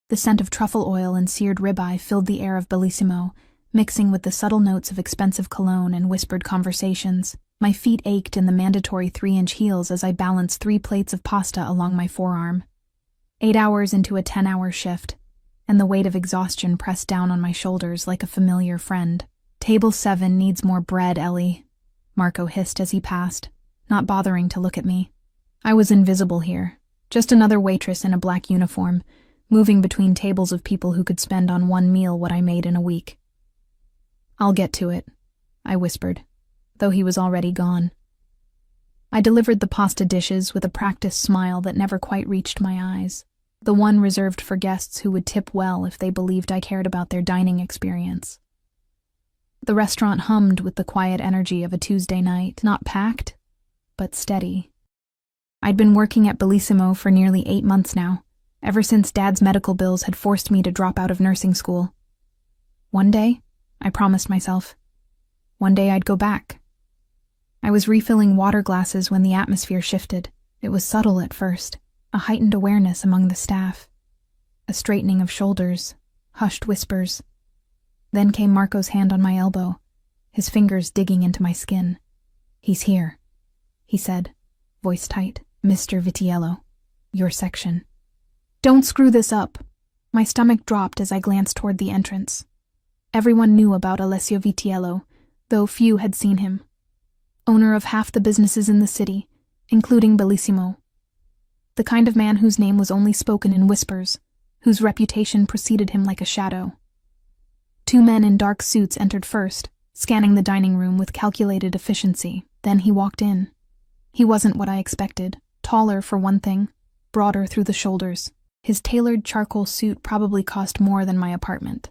The scent of truffle oil and seared ribeye filled the air of Bellissimo, mixing with the subtle notes of expensive cologne and whispered conversations. My feet ached in the mandatory 3-inch heels as I balanced 3 plates of pasta along my forearm. 8 hours into a 10-hour shift, and the weight of exhaustion pressed down on my shoulders like a familiar friend. "Table 7 needs more bread, Ellie," Marco hissed as he passed, not bothering to look at me. I was invisible here, just another waitress in a black uniform, moving between tables of people who could spend on one meal what I made in a week. "I'll get to it," I whispered, though he was already gone. I delivered the pasta dishes with a practiced smile that never quite reached my eyes, the one reserved for guests who would tip well if they believed I cared about their dining experience. The restaurant hummed with the quiet energy of a Tuesday night, not packed, but steady. I'd been working at Bellissimo for nearly 8 months now, ever since Dad's medical bills had forced me to drop out of nursing school. One day, I promised myself, one day I'd go back. I was refilling water glasses when the atmosphere shifted. It was subtle at first, a heightened awareness among the staff, a straightening of shoulders, hushed whispers. Then came Marco's hand on my elbow, his fingers digging into my skin. "He's here," he said, voice tight. "Mr. Vitiello, your section." "Don't screw this up." My stomach dropped as I glanced toward the entrance. Everyone knew about Alessio Vitiello, though few had seen him. Owner of half the businesses in the city, including Bellissimo. The kind of man whose name was only spoken in whispers, whose reputation preceded him like a shadow. 2 men in dark suits entered first, scanning the dining room with calculated efficiency. Then he walked in. He wasn't what I expected. Taller, for one thing, broader through the shoulders. His tailored charcoal suit probably cost more than my apartment.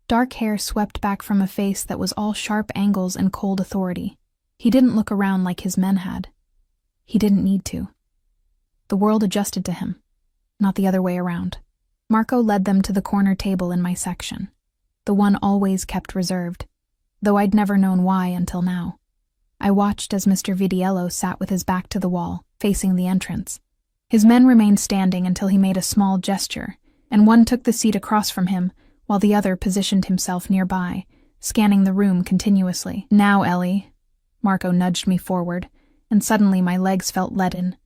Dark hair swept back from a face that was all sharp angles and cold authority. He didn't look around like his men had. He didn't need to. The world adjusted to him, not the other way around. Marco led them to the corner table in my section, the one always kept reserved, though I'd never known why until now. I watched as Mr. Vitiello sat with his back to the wall, facing the entrance. His men remained standing until he made a small gesture, and one took the seat across from him, while the other positioned himself nearby, scanning the room continuously. "Now, Ellie." Marco nudged me forward, and suddenly my legs felt leaden.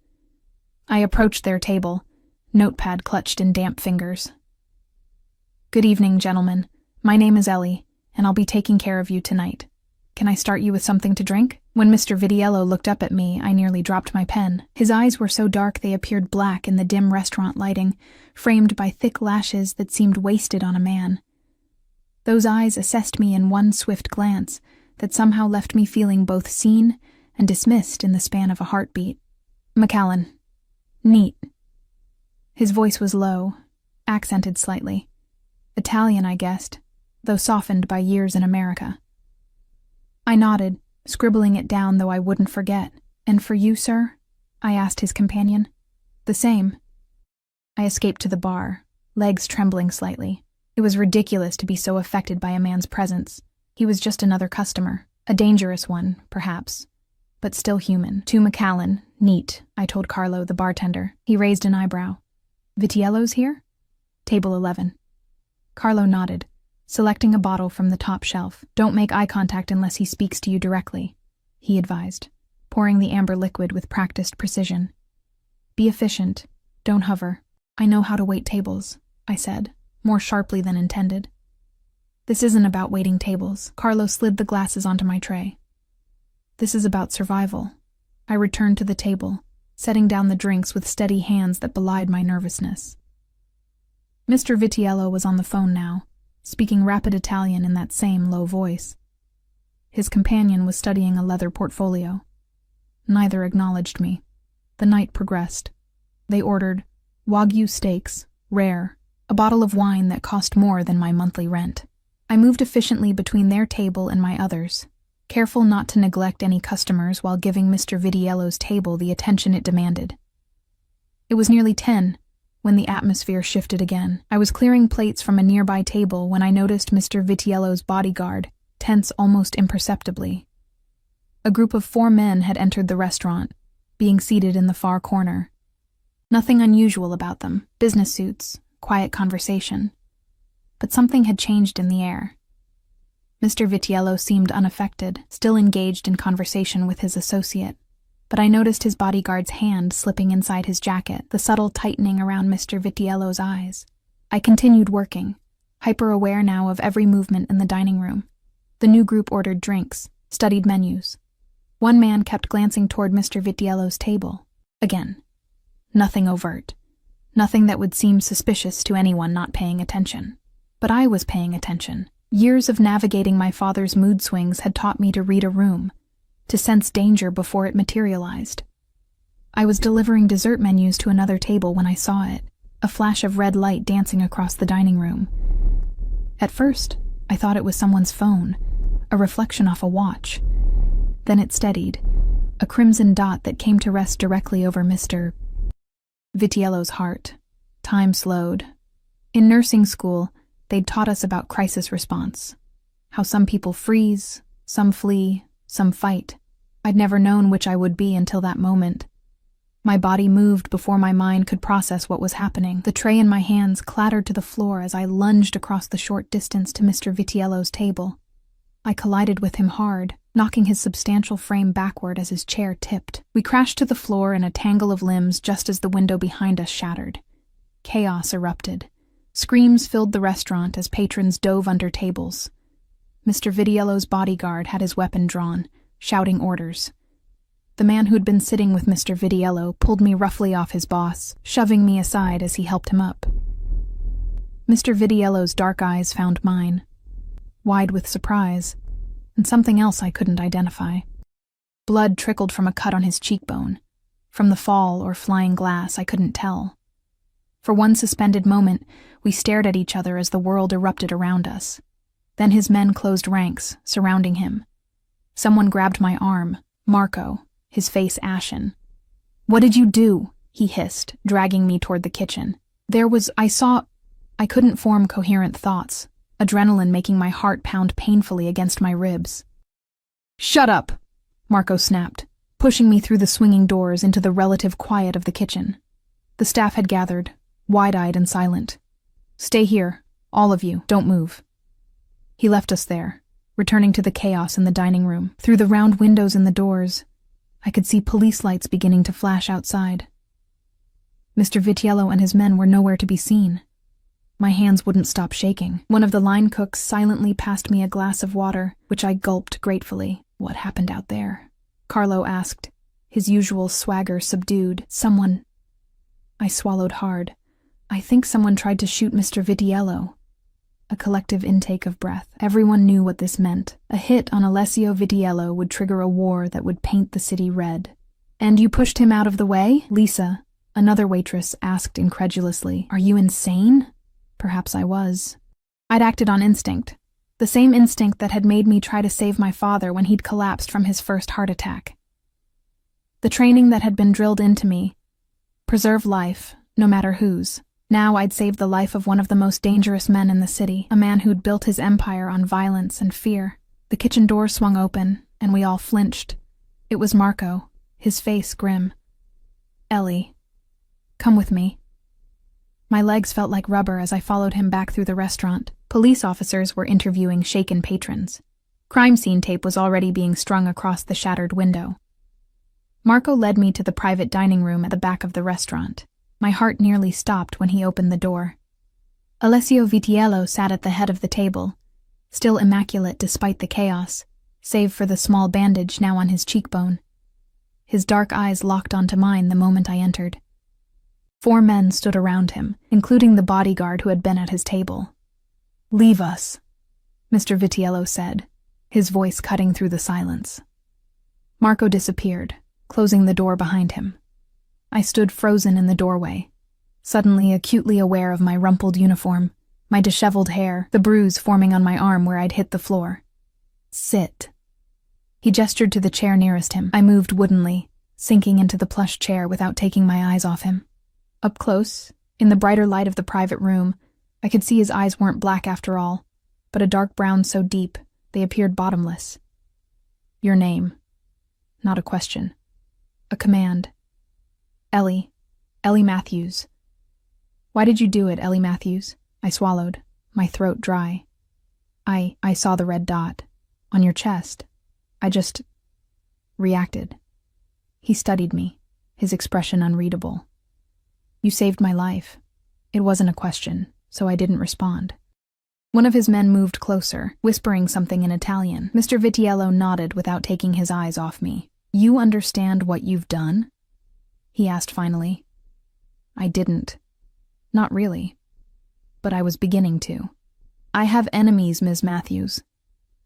I approached their table, notepad clutched in damp fingers. "Good evening, gentlemen. My name is Ellie, and I'll be taking care of you tonight. Can I start you with something to drink?" When Mr. Vitiello looked up at me, I nearly dropped my pen. His eyes were so dark they appeared black in the dim restaurant lighting, framed by thick lashes that seemed wasted on a man. Those eyes assessed me in one swift glance that somehow left me feeling both seen and dismissed in the span of a heartbeat. "McAllen. Neat." His voice was low, accented slightly. Italian, I guessed, though softened by years in America. I nodded, scribbling it down though I wouldn't forget. "And for you, sir?" I asked his companion. "The same." I escaped to the bar, legs trembling slightly. It was ridiculous to be so affected by a man's presence. He was just another customer, a dangerous one, perhaps, but still human. "To McAllen, neat," I told Carlo, the bartender. He raised an eyebrow. "Vitiello's here?" "Table 11. Carlo nodded, selecting a bottle from the top shelf. "Don't make eye contact unless he speaks to you directly," he advised, pouring the amber liquid with practiced precision. "Be efficient. Don't hover." "I know how to wait tables," I said, more sharply than intended. "This isn't about waiting tables." Carlo slid the glasses onto my tray. "This is about survival." I returned to the table, setting down the drinks with steady hands that belied my nervousness. Mr. Vitiello was on the phone now, speaking rapid Italian in that same low voice. His companion was studying a leather portfolio. Neither acknowledged me. The night progressed. They ordered Wagyu steaks, rare, a bottle of wine that cost more than my monthly rent. I moved efficiently between their table and my others, careful not to neglect any customers while giving Mr. Vitiello's table the attention it demanded. It was nearly 10 when the atmosphere shifted again. I was clearing plates from a nearby table when I noticed Mr. Vitiello's bodyguard, tense almost imperceptibly. A group of 4 men had entered the restaurant, being seated in the far corner. Nothing unusual about them. Business suits, quiet conversation. But something had changed in the air. Mr. Vitiello seemed unaffected, still engaged in conversation with his associate. But I noticed his bodyguard's hand slipping inside his jacket, the subtle tightening around Mr. Vitiello's eyes. I continued working, hyper-aware now of every movement in the dining room. The new group ordered drinks, studied menus. One man kept glancing toward Mr. Vitiello's table. Again. Nothing overt. Nothing that would seem suspicious to anyone not paying attention. But I was paying attention. Years of navigating my father's mood swings had taught me to read a room, to sense danger before it materialized. I was delivering dessert menus to another table when I saw it, a flash of red light dancing across the dining room. At first, I thought it was someone's phone, a reflection off a watch. Then it steadied, a crimson dot that came to rest directly over Mr. Vitiello's heart. Time slowed. In nursing school, they'd taught us about crisis response, how some people freeze, some flee, some fight. I'd never known which I would be until that moment. My body moved before my mind could process what was happening. The tray in my hands clattered to the floor as I lunged across the short distance to Mr. Vitiello's table. I collided with him hard, knocking his substantial frame backward as his chair tipped. We crashed to the floor in a tangle of limbs just as the window behind us shattered. Chaos erupted. Screams filled the restaurant as patrons dove under tables. Mr. Vitiello's bodyguard had his weapon drawn, shouting orders. The man who'd been sitting with Mr. Vitiello pulled me roughly off his boss, shoving me aside as he helped him up. Mr. Vitiello's dark eyes found mine, wide with surprise, and something else I couldn't identify. Blood trickled from a cut on his cheekbone. From the fall or flying glass, I couldn't tell. For one suspended moment, we stared at each other as the world erupted around us. Then his men closed ranks, surrounding him. Someone grabbed my arm, Marco, his face ashen. "What did you do?" he hissed, dragging me toward the kitchen. I couldn't form coherent thoughts, adrenaline making my heart pound painfully against my ribs. "Shut up!" Marco snapped, pushing me through the swinging doors into the relative quiet of the kitchen. The staff had gathered, wide-eyed and silent. "Stay here, all of you, don't move." He left us there, returning to the chaos in the dining room. Through the round windows in the doors, I could see police lights beginning to flash outside. Mr. Vitiello and his men were nowhere to be seen. My hands wouldn't stop shaking. One of the line cooks silently passed me a glass of water, which I gulped gratefully. "What happened out there?" Carlo asked, his usual swagger subdued. "Someone..." I swallowed hard. "I think someone tried to shoot Mr. Vitiello." A collective intake of breath. Everyone knew what this meant. A hit on Alessio Vitiello would trigger a war that would paint the city red. "And you pushed him out of the way?" Lisa, another waitress, asked incredulously. "Are you insane?" Perhaps I was. I'd acted on instinct. The same instinct that had made me try to save my father when he'd collapsed from his first heart attack. The training that had been drilled into me. Preserve life, no matter whose. Now I'd saved the life of one of the most dangerous men in the city, a man who'd built his empire on violence and fear. The kitchen door swung open, and we all flinched. It was Marco, his face grim. "Ellie, come with me." My legs felt like rubber as I followed him back through the restaurant. Police officers were interviewing shaken patrons. Crime scene tape was already being strung across the shattered window. Marco led me to the private dining room at the back of the restaurant. My heart nearly stopped when he opened the door. Alessio Vitiello sat at the head of the table, still immaculate despite the chaos, save for the small bandage now on his cheekbone. His dark eyes locked onto mine the moment I entered. 4 men stood around him, including the bodyguard who had been at his table. "Leave us," Mr. Vitiello said, his voice cutting through the silence. Marco disappeared, closing the door behind him. I stood frozen in the doorway, suddenly acutely aware of my rumpled uniform, my disheveled hair, the bruise forming on my arm where I'd hit the floor. "Sit." He gestured to the chair nearest him. I moved woodenly, sinking into the plush chair without taking my eyes off him. Up close, in the brighter light of the private room, I could see his eyes weren't black after all, but a dark brown so deep they appeared bottomless. "Your name." Not a question. A command. "Ellie. Ellie Matthews." Why did you do it, Ellie Matthews? I swallowed, my throat dry. I saw the red dot. On your chest. I just reacted. He studied me, his expression unreadable. You saved my life. It wasn't a question, so I didn't respond. One of his men moved closer, whispering something in Italian. Mr. Vitiello nodded without taking his eyes off me. You understand what you've done? He asked finally. I didn't. Not really. But I was beginning to. I have enemies, Ms. Matthews.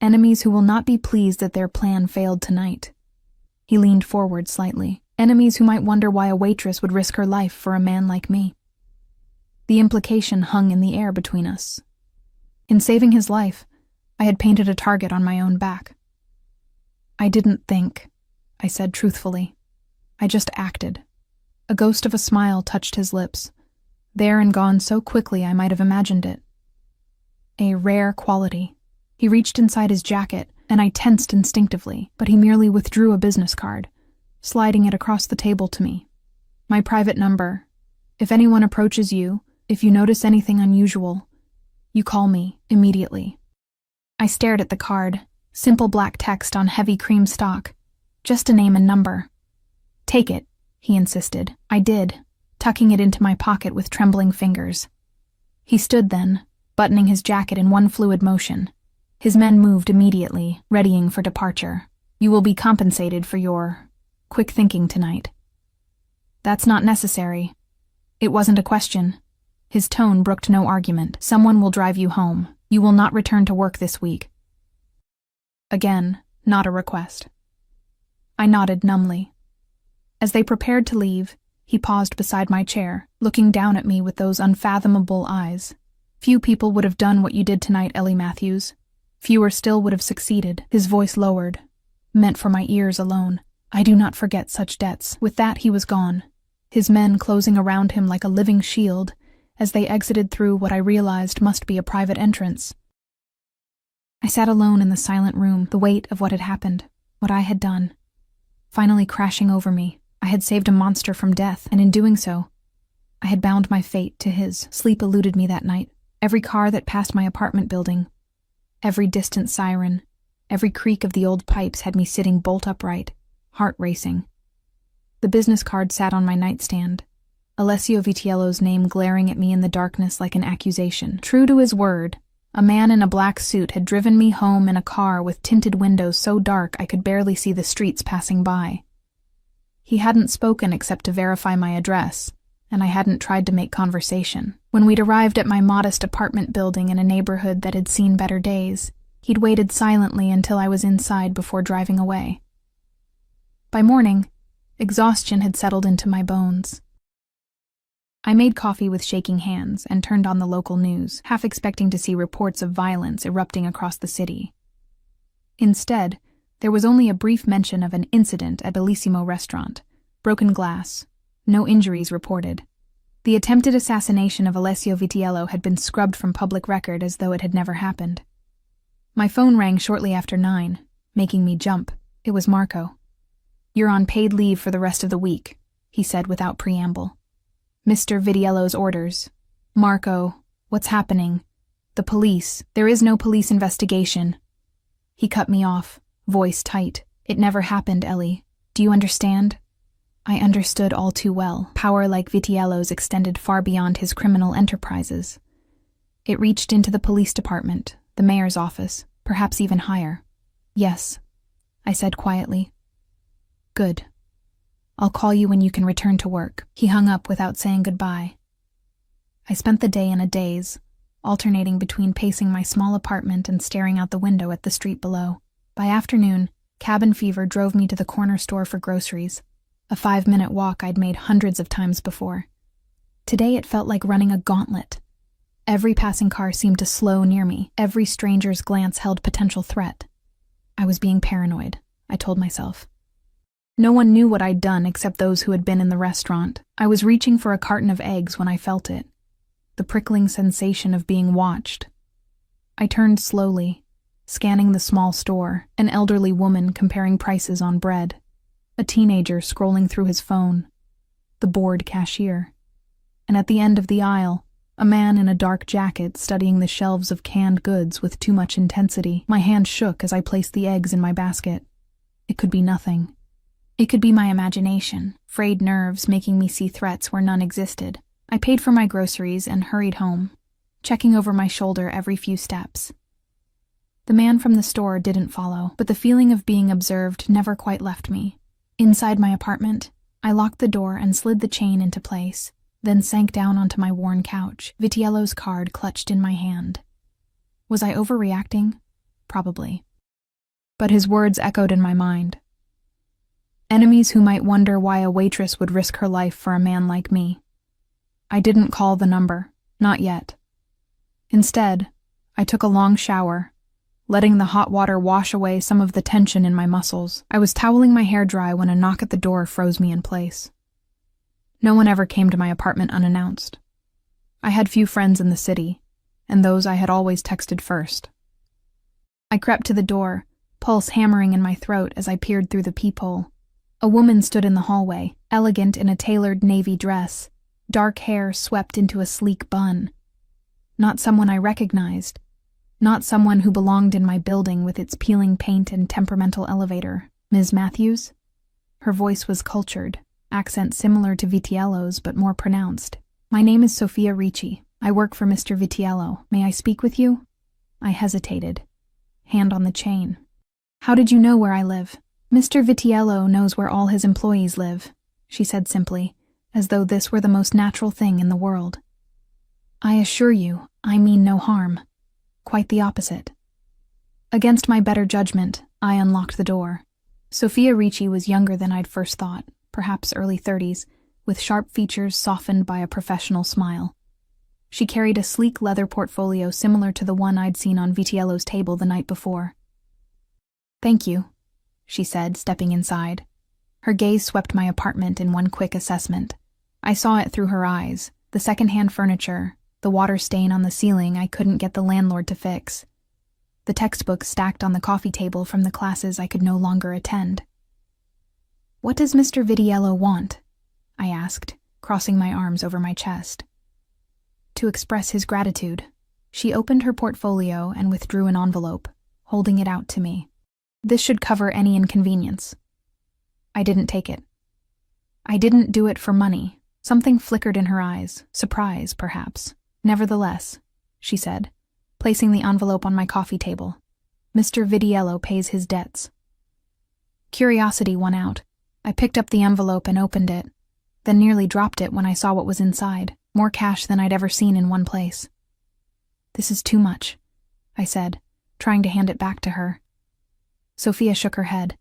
Enemies who will not be pleased that their plan failed tonight. He leaned forward slightly. Enemies who might wonder why a waitress would risk her life for a man like me. The implication hung in the air between us. In saving his life, I had painted a target on my own back. I didn't think, I said truthfully. I just acted. A ghost of a smile touched his lips, there and gone so quickly I might have imagined it. A rare quality. He reached inside his jacket, and I tensed instinctively, but he merely withdrew a business card, sliding it across the table to me. My private number. If anyone approaches you, if you notice anything unusual, you call me immediately. I stared at the card, simple black text on heavy cream stock, just a name and number. Take it, he insisted. I did, tucking it into my pocket with trembling fingers. He stood then, buttoning his jacket in one fluid motion. His men moved immediately, readying for departure. You will be compensated for your quick thinking tonight. That's not necessary. It wasn't a question. His tone brooked no argument. Someone will drive you home. You will not return to work this week. Again, not a request. I nodded numbly. As they prepared to leave, he paused beside my chair, looking down at me with those unfathomable eyes. Few people would have done what you did tonight, Ellie Matthews. Fewer still would have succeeded. His voice lowered, meant for my ears alone. I do not forget such debts. With that, he was gone, his men closing around him like a living shield as they exited through what I realized must be a private entrance. I sat alone in the silent room, the weight of what had happened, what I had done, finally crashing over me. I had saved a monster from death, and in doing so, I had bound my fate to his. Sleep eluded me that night. Every car that passed my apartment building, every distant siren, every creak of the old pipes had me sitting bolt upright, heart racing. The business card sat on my nightstand, Alessio Vitiello's name glaring at me in the darkness like an accusation. True to his word, a man in a black suit had driven me home in a car with tinted windows so dark I could barely see the streets passing by. He hadn't spoken except to verify my address, and I hadn't tried to make conversation. When we'd arrived at my modest apartment building in a neighborhood that had seen better days, he'd waited silently until I was inside before driving away. By morning, exhaustion had settled into my bones. I made coffee with shaking hands and turned on the local news, half expecting to see reports of violence erupting across the city. Instead, there was only a brief mention of an incident at Bellissimo restaurant, broken glass, no injuries reported. The attempted assassination of Alessio Vitiello had been scrubbed from public record as though it had never happened. My phone rang shortly after 9, making me jump. It was Marco. You're on paid leave for the rest of the week, he said without preamble. Mr. Vitiello's orders. Marco, what's happening? The police. There is no police investigation. He cut me off, voice tight. It never happened, Ellie. Do you understand? I understood all too well. Power like Vitiello's extended far beyond his criminal enterprises. It reached into the police department, the mayor's office, perhaps even higher. Yes, I said quietly. Good. I'll call you when you can return to work. He hung up without saying goodbye. I spent the day in a daze, alternating between pacing my small apartment and staring out the window at the street below. By afternoon, cabin fever drove me to the corner store for groceries, a 5-minute walk I'd made hundreds of times before. Today it felt like running a gauntlet. Every passing car seemed to slow near me. Every stranger's glance held potential threat. I was being paranoid, I told myself. No one knew what I'd done except those who had been in the restaurant. I was reaching for a carton of eggs when I felt it. The prickling sensation of being watched. I turned slowly, scanning the small store, an elderly woman comparing prices on bread, a teenager scrolling through his phone, the bored cashier. and at the end of the aisle, a man in a dark jacket studying the shelves of canned goods with too much intensity. My hand shook as I placed the eggs in my basket. It could be nothing. It could be my imagination, frayed nerves making me see threats where none existed. I paid for my groceries and hurried home, checking over my shoulder every few steps. The man from the store didn't follow, but the feeling of being observed never quite left me. Inside my apartment, I locked the door and slid the chain into place, then sank down onto my worn couch, Vitiello's card clutched in my hand. Was I overreacting? Probably. But his words echoed in my mind. Enemies who might wonder why a waitress would risk her life for a man like me. I didn't call the number, not yet. Instead, I took a long shower, letting the hot water wash away some of the tension in my muscles. I was toweling my hair dry when a knock at the door froze me in place. No one ever came to my apartment unannounced. I had few friends in the city, and those I had always texted first. I crept to the door, pulse hammering in my throat as I peered through the peephole. A woman stood in the hallway, elegant in a tailored navy dress, dark hair swept into a sleek bun. Not someone I recognized. Not someone who belonged in my building with its peeling paint and temperamental elevator. Ms. Matthews? Her voice was cultured, accent similar to Vitiello's but more pronounced. My name is Sofia Ricci. I work for Mr. Vitiello. May I speak with you? I hesitated, hand on the chain. How did you know where I live? Mr. Vitiello knows where all his employees live, she said simply, as though this were the most natural thing in the world. I assure you, I mean no harm. Quite the opposite. Against my better judgment, I unlocked the door. Sofia Ricci was younger than I'd first thought, perhaps early 30s, with sharp features softened by a professional smile. She carried a sleek leather portfolio similar to the one I'd seen on Vitiello's table the night before. Thank you, she said, stepping inside. Her gaze swept my apartment in one quick assessment. I saw it through her eyes, the second-hand furniture, the water stain on the ceiling I couldn't get the landlord to fix, the textbooks stacked on the coffee table from the classes I could no longer attend. What does Mr. Vitiello want? I asked, crossing my arms over my chest. To express his gratitude. She opened her portfolio and withdrew an envelope, holding it out to me. This should cover any inconvenience. I didn't take it. I didn't do it for money. Something flickered in her eyes, surprise, perhaps. Nevertheless, she said, placing the envelope on my coffee table. Mr. Vitiello pays his debts. Curiosity won out. I picked up the envelope and opened it, then nearly dropped it when I saw what was inside, more cash than I'd ever seen in one place. This is too much, I said, trying to hand it back to her. Sophia shook her head.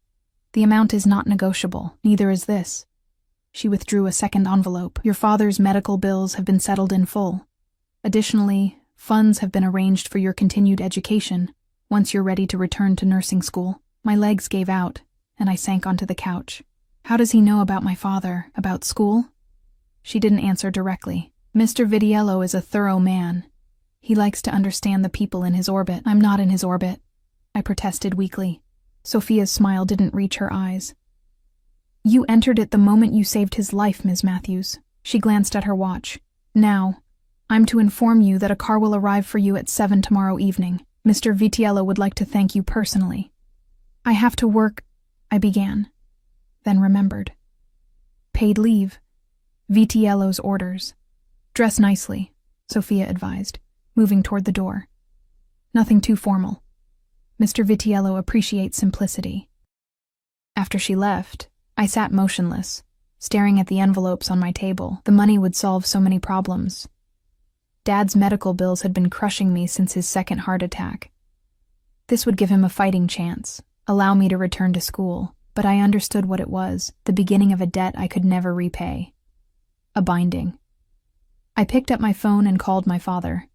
The amount is not negotiable, neither is this. She withdrew a second envelope. Your father's medical bills have been settled in full. Additionally, funds have been arranged for your continued education, once you're ready to return to nursing school. My legs gave out, and I sank onto the couch. How does he know about my father, about school? She didn't answer directly. Mr. Vitiello is a thorough man. He likes to understand the people in his orbit. I'm not in his orbit, I protested weakly. Sophia's smile didn't reach her eyes. You entered it the moment you saved his life, Ms. Matthews. She glanced at her watch. Now, I'm to inform you that a car will arrive for you at 7 tomorrow evening. Mr. Vitiello would like to thank you personally. I have to work, I began, then remembered. Paid leave. Vitiello's orders. Dress nicely, Sophia advised, moving toward the door. Nothing too formal. Mr. Vitiello appreciates simplicity. After she left, I sat motionless, staring at the envelopes on my table. The money would solve so many problems. Dad's medical bills had been crushing me since his second heart attack. This would give him a fighting chance, allow me to return to school, but I understood what it was, the beginning of a debt I could never repay. A binding. I picked up my phone and called my father.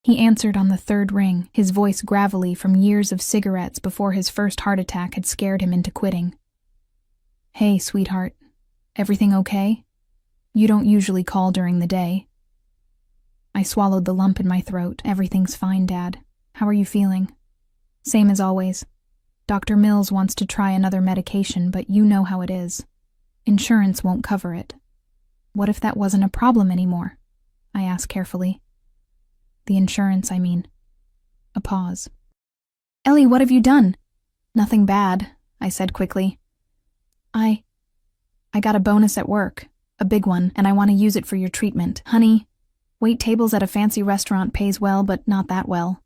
He answered on the third ring, his voice gravelly from years of cigarettes before his first heart attack had scared him into quitting. Hey, sweetheart. Everything okay? You don't usually call during the day. I swallowed the lump in my throat. Everything's fine, Dad. How are you feeling? Same as always. Dr. Mills wants to try another medication, but you know how it is. Insurance won't cover it. What if that wasn't a problem anymore? I asked carefully. The insurance, I mean. A pause. Ellie, what have you done? Nothing bad, I said quickly. I got a bonus at work, a big one, and I want to use it for your treatment. Honey, wait tables at a fancy restaurant pays well, but not that well.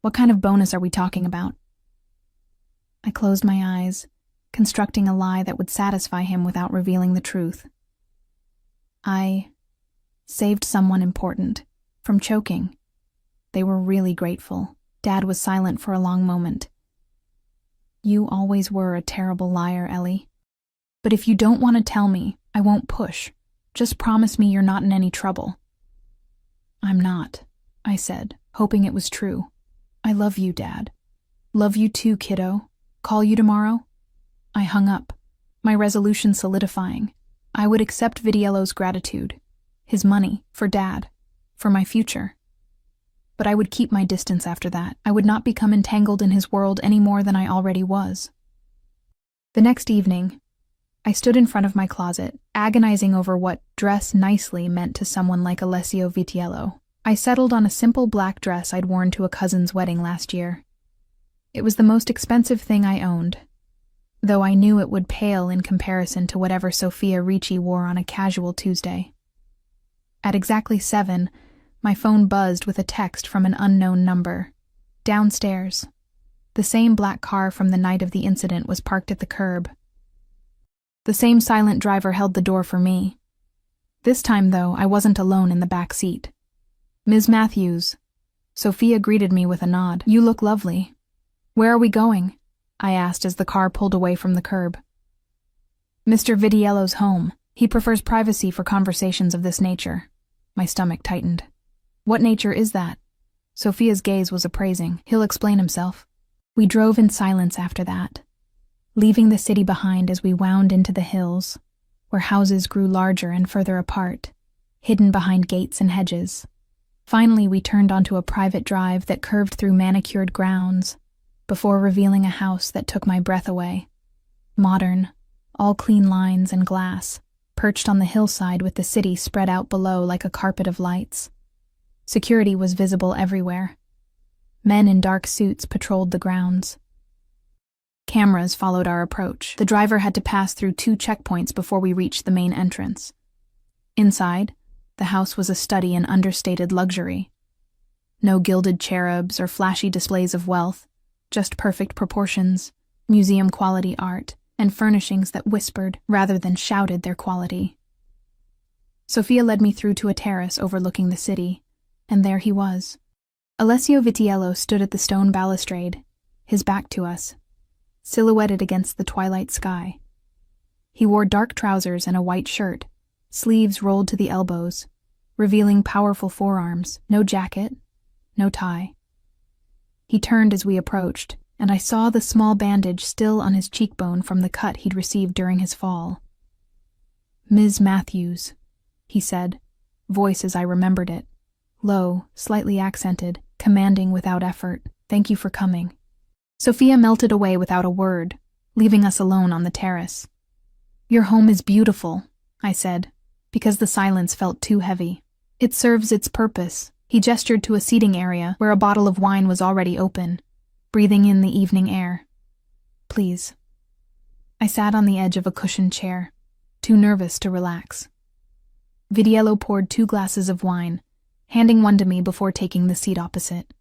What kind of bonus are we talking about? I closed my eyes, constructing a lie that would satisfy him without revealing the truth. I saved someone important from choking. They were really grateful. Dad was silent for a long moment. You always were a terrible liar, Ellie. But if you don't want to tell me, I won't push. Just promise me you're not in any trouble. I'm not, I said, hoping it was true. I love you, Dad. Love you too, kiddo. Call you tomorrow? I hung up, my resolution solidifying. I would accept Vitiello's gratitude, his money, for Dad, for my future. But I would keep my distance after that. I would not become entangled in his world any more than I already was. The next evening, I stood in front of my closet, agonizing over what dress nicely meant to someone like Alessio Vitiello. I settled on a simple black dress I'd worn to a cousin's wedding last year. It was the most expensive thing I owned, though I knew it would pale in comparison to whatever Sofia Ricci wore on a casual Tuesday. At exactly 7, my phone buzzed with a text from an unknown number. Downstairs. The same black car from the night of the incident was parked at the curb. The same silent driver held the door for me. This time, though, I wasn't alone in the back seat. Ms. Matthews. Sophia greeted me with a nod. You look lovely. Where are we going? I asked as the car pulled away from the curb. Mr. Vitiello's home. He prefers privacy for conversations of this nature. My stomach tightened. What nature is that? Sophia's gaze was appraising. He'll explain himself. We drove in silence after that, leaving the city behind as we wound into the hills, where houses grew larger and further apart, hidden behind gates and hedges. Finally, we turned onto a private drive that curved through manicured grounds, before revealing a house that took my breath away. Modern, all clean lines and glass, perched on the hillside with the city spread out below like a carpet of lights. Security was visible everywhere. Men in dark suits patrolled the grounds. Cameras followed our approach. The driver had to pass through 2 checkpoints before we reached the main entrance. Inside, the house was a study in understated luxury. No gilded cherubs or flashy displays of wealth, just perfect proportions, museum-quality art, and furnishings that whispered rather than shouted their quality. Sophia led me through to a terrace overlooking the city, and there he was. Alessio Vitiello stood at the stone balustrade, his back to us, silhouetted against the twilight sky. He wore dark trousers and a white shirt, sleeves rolled to the elbows, revealing powerful forearms, no jacket, no tie. He turned as we approached, and I saw the small bandage still on his cheekbone from the cut he'd received during his fall. Ms. Matthews, he said, voice as I remembered it, low, slightly accented, commanding without effort. Thank you for coming. Sophia melted away without a word, leaving us alone on the terrace. Your home is beautiful, I said, because the silence felt too heavy. It serves its purpose. He gestured to a seating area where a bottle of wine was already open, breathing in the evening air. Please. I sat on the edge of a cushioned chair, too nervous to relax. Vitiello poured 2 glasses of wine, handing one to me before taking the seat opposite.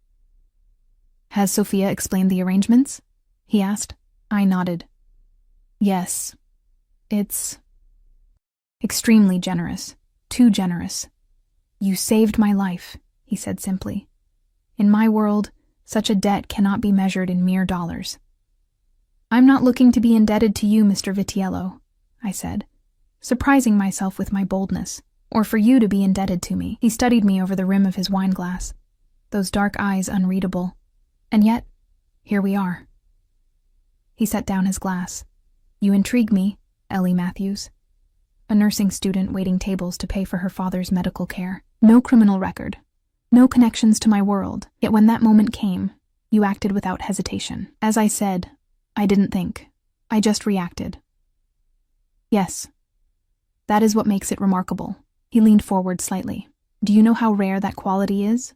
Has Sophia explained the arrangements? He asked. I nodded. Yes. It's extremely generous. Too generous. You saved my life, he said simply. In my world, such a debt cannot be measured in mere dollars. I'm not looking to be indebted to you, Mr. Vitiello, I said, surprising myself with my boldness, or for you to be indebted to me. He studied me over the rim of his wineglass, those dark eyes unreadable. And yet, here we are. He set down his glass. You intrigue me, Ellie Matthews. A nursing student waiting tables to pay for her father's medical care. No criminal record. No connections to my world. Yet when that moment came, you acted without hesitation. As I said, I didn't think. I just reacted. Yes. That is what makes it remarkable. He leaned forward slightly. Do you know how rare that quality is?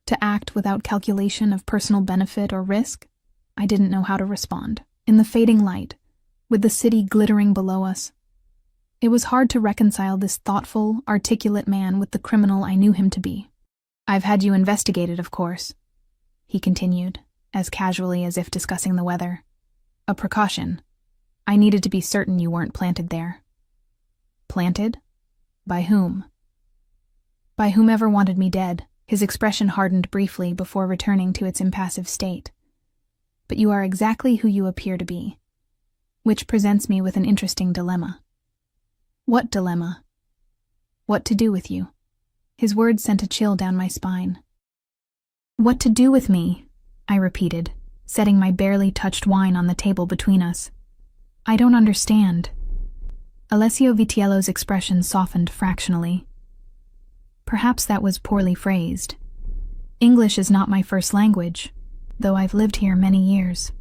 To act without calculation of personal benefit or risk? I didn't know how to respond. In the fading light, with the city glittering below us, it was hard to reconcile this thoughtful, articulate man with the criminal I knew him to be. I've had you investigated, of course, he continued, as casually as if discussing the weather. A precaution. I needed to be certain you weren't planted there. Planted? By whom? By whomever wanted me dead. His expression hardened briefly before returning to its impassive state. But you are exactly who you appear to be, which presents me with an interesting dilemma. What dilemma? What to do with you? His words sent a chill down my spine. What to do with me? I repeated, setting my barely touched wine on the table between us. I don't understand. Alessio Vitiello's expression softened fractionally. Perhaps that was poorly phrased. English is not my first language, though I've lived here many years.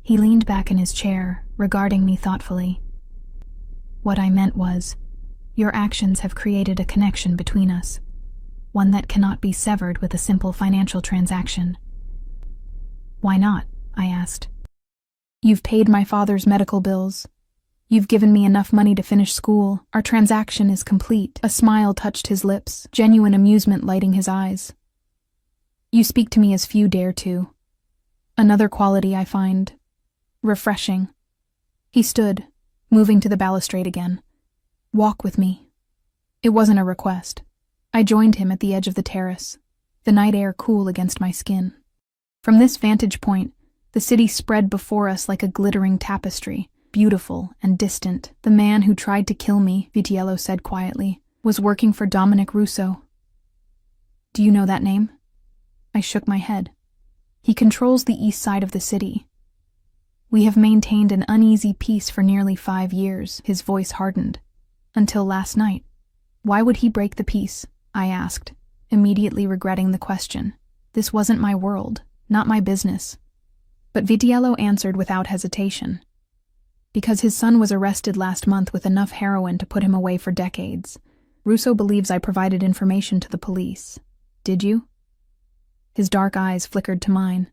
He leaned back in his chair, regarding me thoughtfully. What I meant was, your actions have created a connection between us, one that cannot be severed with a simple financial transaction. Why not? I asked. You've paid my father's medical bills. You've given me enough money to finish school. Our transaction is complete. A smile touched his lips, genuine amusement lighting his eyes. You speak to me as few dare to. Another quality I find refreshing. He stood, moving to the balustrade again. Walk with me. It wasn't a request. I joined him at the edge of the terrace, the night air cool against my skin. From this vantage point, the city spread before us like a glittering tapestry, beautiful and distant. The man who tried to kill me, Vitiello said quietly, was working for Dominic Russo. Do you know that name? I shook my head. He controls the east side of the city. We have maintained an uneasy peace for nearly 5 years, his voice hardened. Until last night. Why would he break the peace? I asked, immediately regretting the question. This wasn't my world, not my business. But Vitiello answered without hesitation. Because his son was arrested last month with enough heroin to put him away for decades. Russo believes I provided information to the police. Did you? His dark eyes flickered to mine.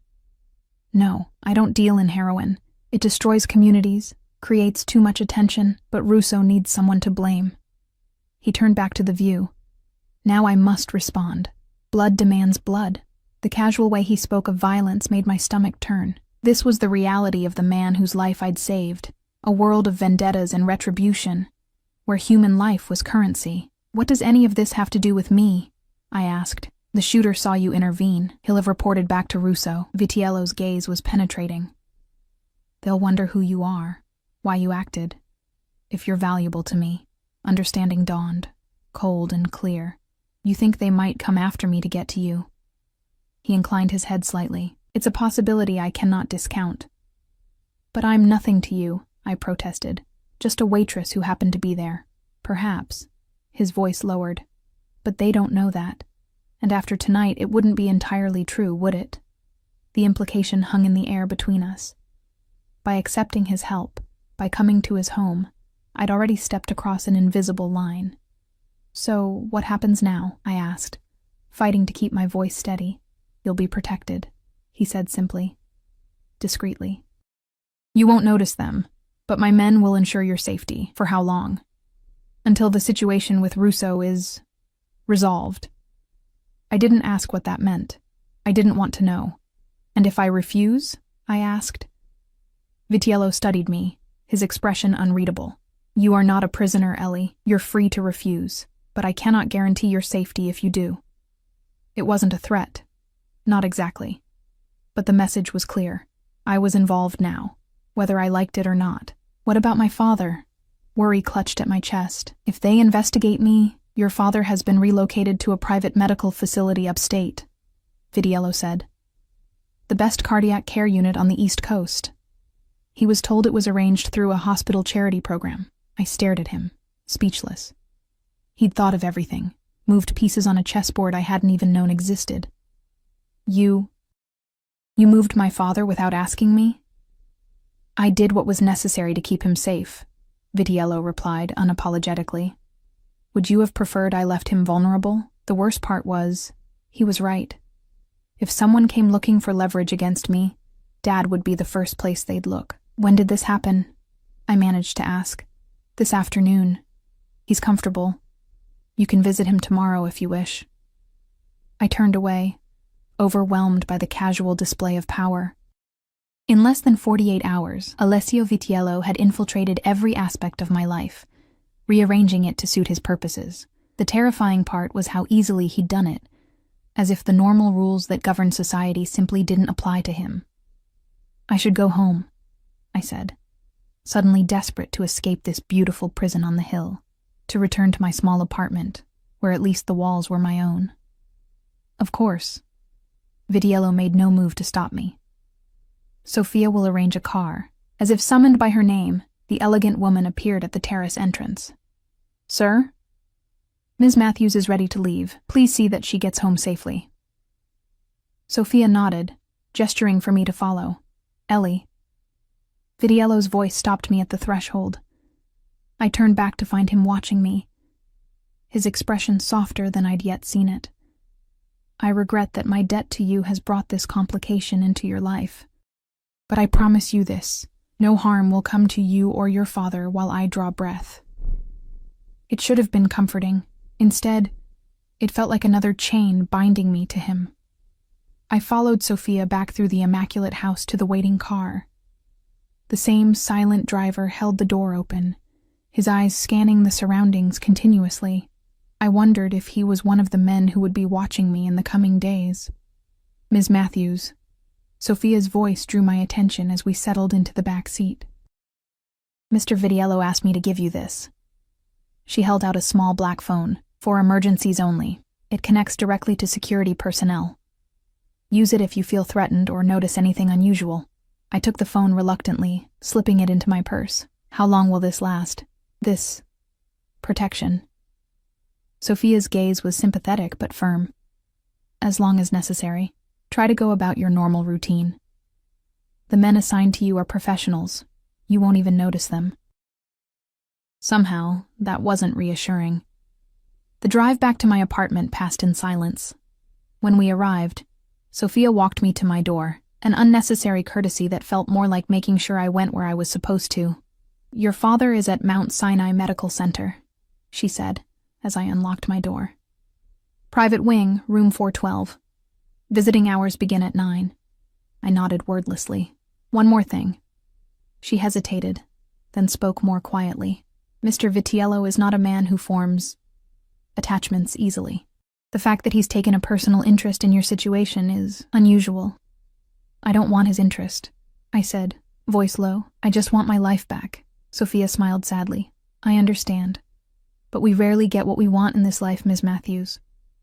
No, I don't deal in heroin. It destroys communities, creates too much attention, but Russo needs someone to blame. He turned back to the view. Now I must respond. Blood demands blood. The casual way he spoke of violence made my stomach turn. This was the reality of the man whose life I'd saved. A world of vendettas and retribution, where human life was currency. What does any of this have to do with me? I asked. The shooter saw you intervene. He'll have reported back to Russo. Vitiello's gaze was penetrating. They'll wonder who you are, why you acted. If you're valuable to me. Understanding dawned, cold and clear. You think they might come after me to get to you? He inclined his head slightly. It's a possibility I cannot discount. But I'm nothing to you, I protested. Just a waitress who happened to be there. Perhaps. His voice lowered. But they don't know that. And after tonight, it wouldn't be entirely true, would it? The implication hung in the air between us. By accepting his help, by coming to his home, I'd already stepped across an invisible line. So, what happens now? I asked, fighting to keep my voice steady. You'll be protected, he said simply, discreetly. You won't notice them, but my men will ensure your safety. For how long? Until the situation with Russo is resolved. I didn't ask what that meant. I didn't want to know. And if I refuse? I asked. Vitiello studied me, his expression unreadable. You are not a prisoner, Ellie. You're free to refuse, but I cannot guarantee your safety if you do. It wasn't a threat. Not exactly. But the message was clear. I was involved now, whether I liked it or not. What about my father? Worry clutched at my chest. If they investigate me, your father has been relocated to a private medical facility upstate, Vitiello said. The best cardiac care unit on the East Coast. He was told it was arranged through a hospital charity program. I stared at him, speechless. He'd thought of everything, moved pieces on a chessboard I hadn't even known existed. You moved my father without asking me? I did what was necessary to keep him safe, Vitiello replied unapologetically. Would you have preferred I left him vulnerable? The worst part was, he was right. If someone came looking for leverage against me, Dad would be the first place they'd look. When did this happen? I managed to ask. This afternoon. He's comfortable. You can visit him tomorrow if you wish. I turned away, overwhelmed by the casual display of power. In less than 48 hours, Alessio Vitiello had infiltrated every aspect of my life, rearranging it to suit his purposes. The terrifying part was how easily he'd done it, as if the normal rules that govern society simply didn't apply to him. I should go home, I said, suddenly desperate to escape this beautiful prison on the hill, to return to my small apartment, where at least the walls were my own. Of course. Vitiello made no move to stop me. Sophia will arrange a car. As if summoned by her name, the elegant woman appeared at the terrace entrance. Sir? Ms. Matthews is ready to leave. Please see that she gets home safely. Sophia nodded, gesturing for me to follow. Ellie. Vitiello's voice stopped me at the threshold. I turned back to find him watching me, his expression softer than I'd yet seen it. I regret that my debt to you has brought this complication into your life. But I promise you this, no harm will come to you or your father while I draw breath. It should have been comforting. Instead, it felt like another chain binding me to him. I followed Sophia back through the immaculate house to the waiting car. The same silent driver held the door open, his eyes scanning the surroundings continuously. I wondered if he was one of the men who would be watching me in the coming days. Ms. Matthews. Sophia's voice drew my attention as we settled into the back seat. Mr. Vitiello asked me to give you this. She held out a small black phone, for emergencies only. It connects directly to security personnel. Use it if you feel threatened or notice anything unusual. I took the phone reluctantly, slipping it into my purse. How long will this last? This protection. Sophia's gaze was sympathetic but firm. As long as necessary. Try to go about your normal routine. The men assigned to you are professionals. You won't even notice them. Somehow, that wasn't reassuring. The drive back to my apartment passed in silence. When we arrived, Sophia walked me to my door, an unnecessary courtesy that felt more like making sure I went where I was supposed to. Your father is at Mount Sinai Medical Center, she said, as I unlocked my door. Private wing, room 412. Visiting hours begin at 9. I nodded wordlessly. One more thing. She hesitated, then spoke more quietly. Mr. Vitiello is not a man who forms attachments easily. The fact that he's taken a personal interest in your situation is unusual. I don't want his interest, I said, voice low. I just want my life back. Sophia smiled sadly. I understand. But we rarely get what we want in this life, Ms. Matthews.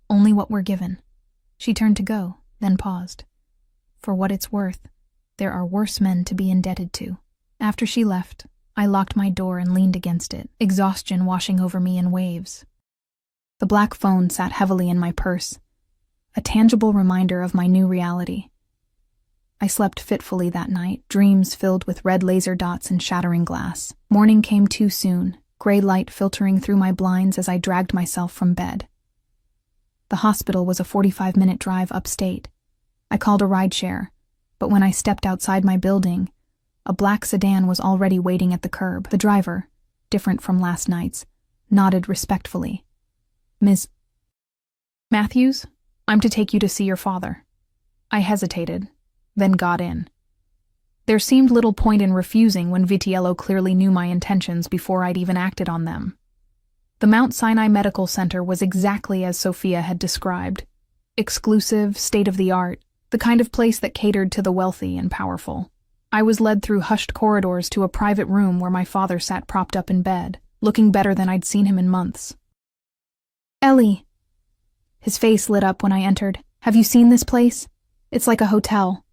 Only what we're given. She turned to go, then paused. For what it's worth, there are worse men to be indebted to. After she left, I locked my door and leaned against it, exhaustion washing over me in waves. The black phone sat heavily in my purse, a tangible reminder of my new reality. I slept fitfully that night, dreams filled with red laser dots and shattering glass. Morning came too soon, gray light filtering through my blinds as I dragged myself from bed. The hospital was a 45-minute drive upstate. I called a rideshare, but when I stepped outside my building, a black sedan was already waiting at the curb. The driver, different from last night's, nodded respectfully. Ms. Matthews, I'm to take you to see your father. I hesitated, then got in. There seemed little point in refusing when Vitiello clearly knew my intentions before I'd even acted on them. The Mount Sinai Medical Center was exactly as Sophia had described. Exclusive, state-of-the-art, the kind of place that catered to the wealthy and powerful. I was led through hushed corridors to a private room where my father sat propped up in bed, looking better than I'd seen him in months. Ellie. His face lit up when I entered. Have you seen this place? It's like a hotel.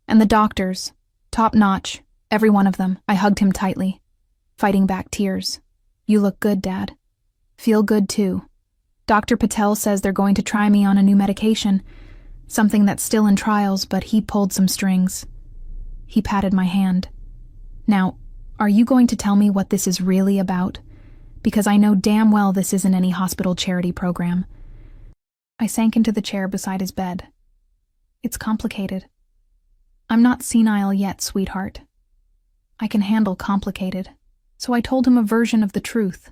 And the doctors, top-notch, every one of them. I hugged him tightly, fighting back tears. You look good, Dad. Feel good, too. Dr. Patel says they're going to try me on a new medication, something that's still in trials, but he pulled some strings. He patted my hand. Now, are you going to tell me what this is really about? because I know damn well this isn't any hospital charity program. I sank into the chair beside his bed. It's complicated. I'm not senile yet, sweetheart. I can handle complicated. So I told him a version of the truth,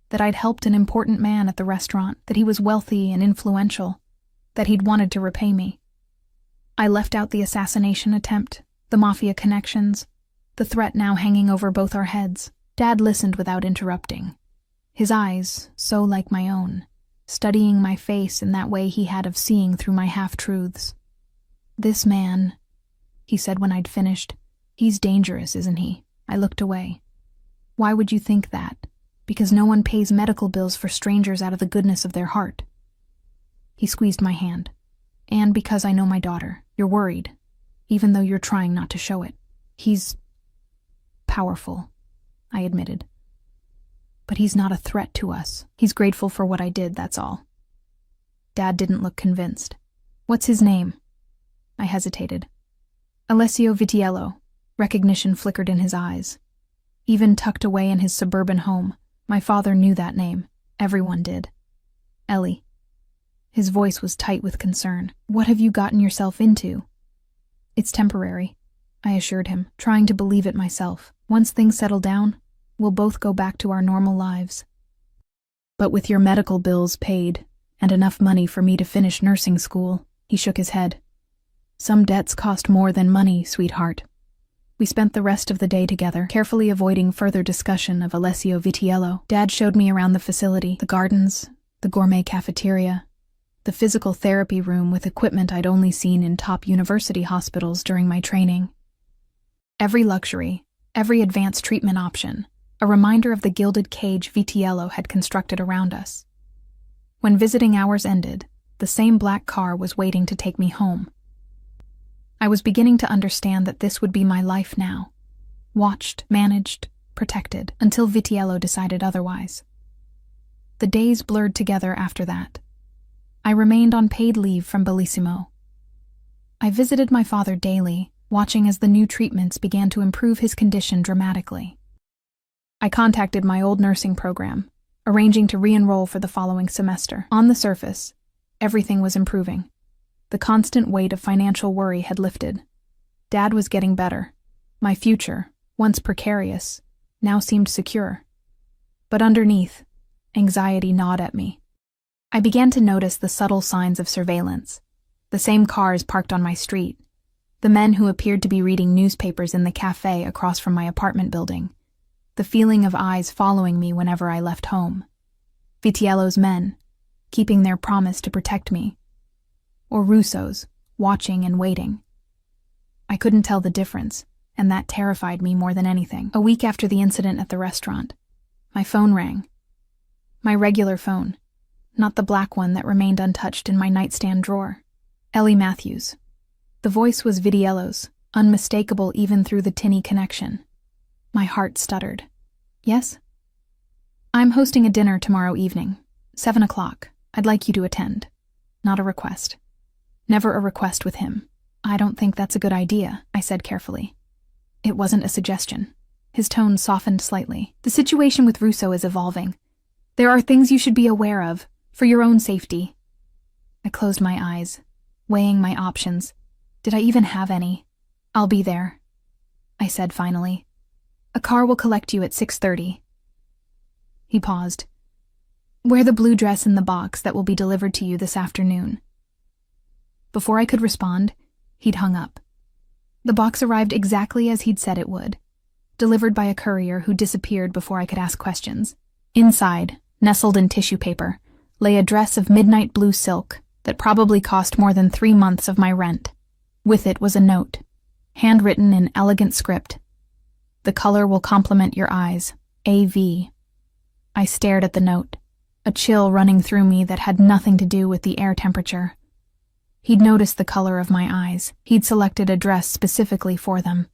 that I'd helped an important man at the restaurant, that he was wealthy and influential, that he'd wanted to repay me. I left out the assassination attempt, the Mafia connections, the threat now hanging over both our heads. Dad listened without interrupting, his eyes, so like my own, studying my face in that way he had of seeing through my half-truths. "This man," he said when I'd finished, "he's dangerous, isn't he?" I looked away. "Why would you think that? Because no one pays medical bills for strangers out of the goodness of their heart." He squeezed my hand. "And because I know my daughter. You're worried, even though you're trying not to show it. He's powerful," I admitted. "But he's not a threat to us. He's grateful for what I did, that's all." Dad didn't look convinced. "What's his name?" I hesitated. "Alessio Vitiello." Recognition flickered in his eyes. Even tucked away in his suburban home, my father knew that name. Everyone did. "Ellie." His voice was tight with concern. "What have you gotten yourself into?" "It's temporary," I assured him, trying to believe it myself. "Once things settle down, we'll both go back to our normal lives." "But with your medical bills paid, and enough money for me to finish nursing school," he shook his head. "Some debts cost more than money, sweetheart." We spent the rest of the day together, carefully avoiding further discussion of Alessio Vitiello. Dad showed me around the facility, the gardens, the gourmet cafeteria, the physical therapy room with equipment I'd only seen in top university hospitals during my training. Every luxury, every advanced treatment option, a reminder of the gilded cage Vitiello had constructed around us. When visiting hours ended, the same black car was waiting to take me home. I was beginning to understand that this would be my life now. Watched, managed, protected, until Vitiello decided otherwise. The days blurred together after that. I remained on paid leave from Bellissimo. I visited my father daily, watching as the new treatments began to improve his condition dramatically. I contacted my old nursing program, arranging to re-enroll for the following semester. On the surface, everything was improving. The constant weight of financial worry had lifted. Dad was getting better. My future, once precarious, now seemed secure. But underneath, anxiety gnawed at me. I began to notice the subtle signs of surveillance. The same cars parked on my street. The men who appeared to be reading newspapers in the cafe across from my apartment building. The feeling of eyes following me whenever I left home. Vitiello's men, keeping their promise to protect me. Or Russo's, watching and waiting. I couldn't tell the difference, and that terrified me more than anything. A week after the incident at the restaurant, my phone rang. My regular phone, not the black one that remained untouched in my nightstand drawer. Ellie Matthews. The voice was Vitiello's, unmistakable even through the tinny connection. My heart stuttered. "Yes?" "I'm hosting a dinner tomorrow evening, 7 o'clock. I'd like you to attend." Not a request. Never a request with him. "I don't think that's a good idea," I said carefully. It wasn't a suggestion. His tone softened slightly. "The situation with Russo is evolving. There are things you should be aware of, for your own safety." I closed my eyes, weighing my options. Did I even have any? "I'll be there," I said finally. "A car will collect you at 6:30. He paused. "Wear the blue dress in the box that will be delivered to you this afternoon." Before I could respond, he'd hung up. The box arrived exactly as he'd said it would, delivered by a courier who disappeared before I could ask questions. Inside, nestled in tissue paper, lay a dress of midnight blue silk that probably cost more than 3 months of my rent. With it was a note, handwritten in elegant script. "The color will complement your eyes. A.V." I stared at the note, a chill running through me that had nothing to do with the air temperature. He'd noticed the color of my eyes. He'd selected a dress specifically for them.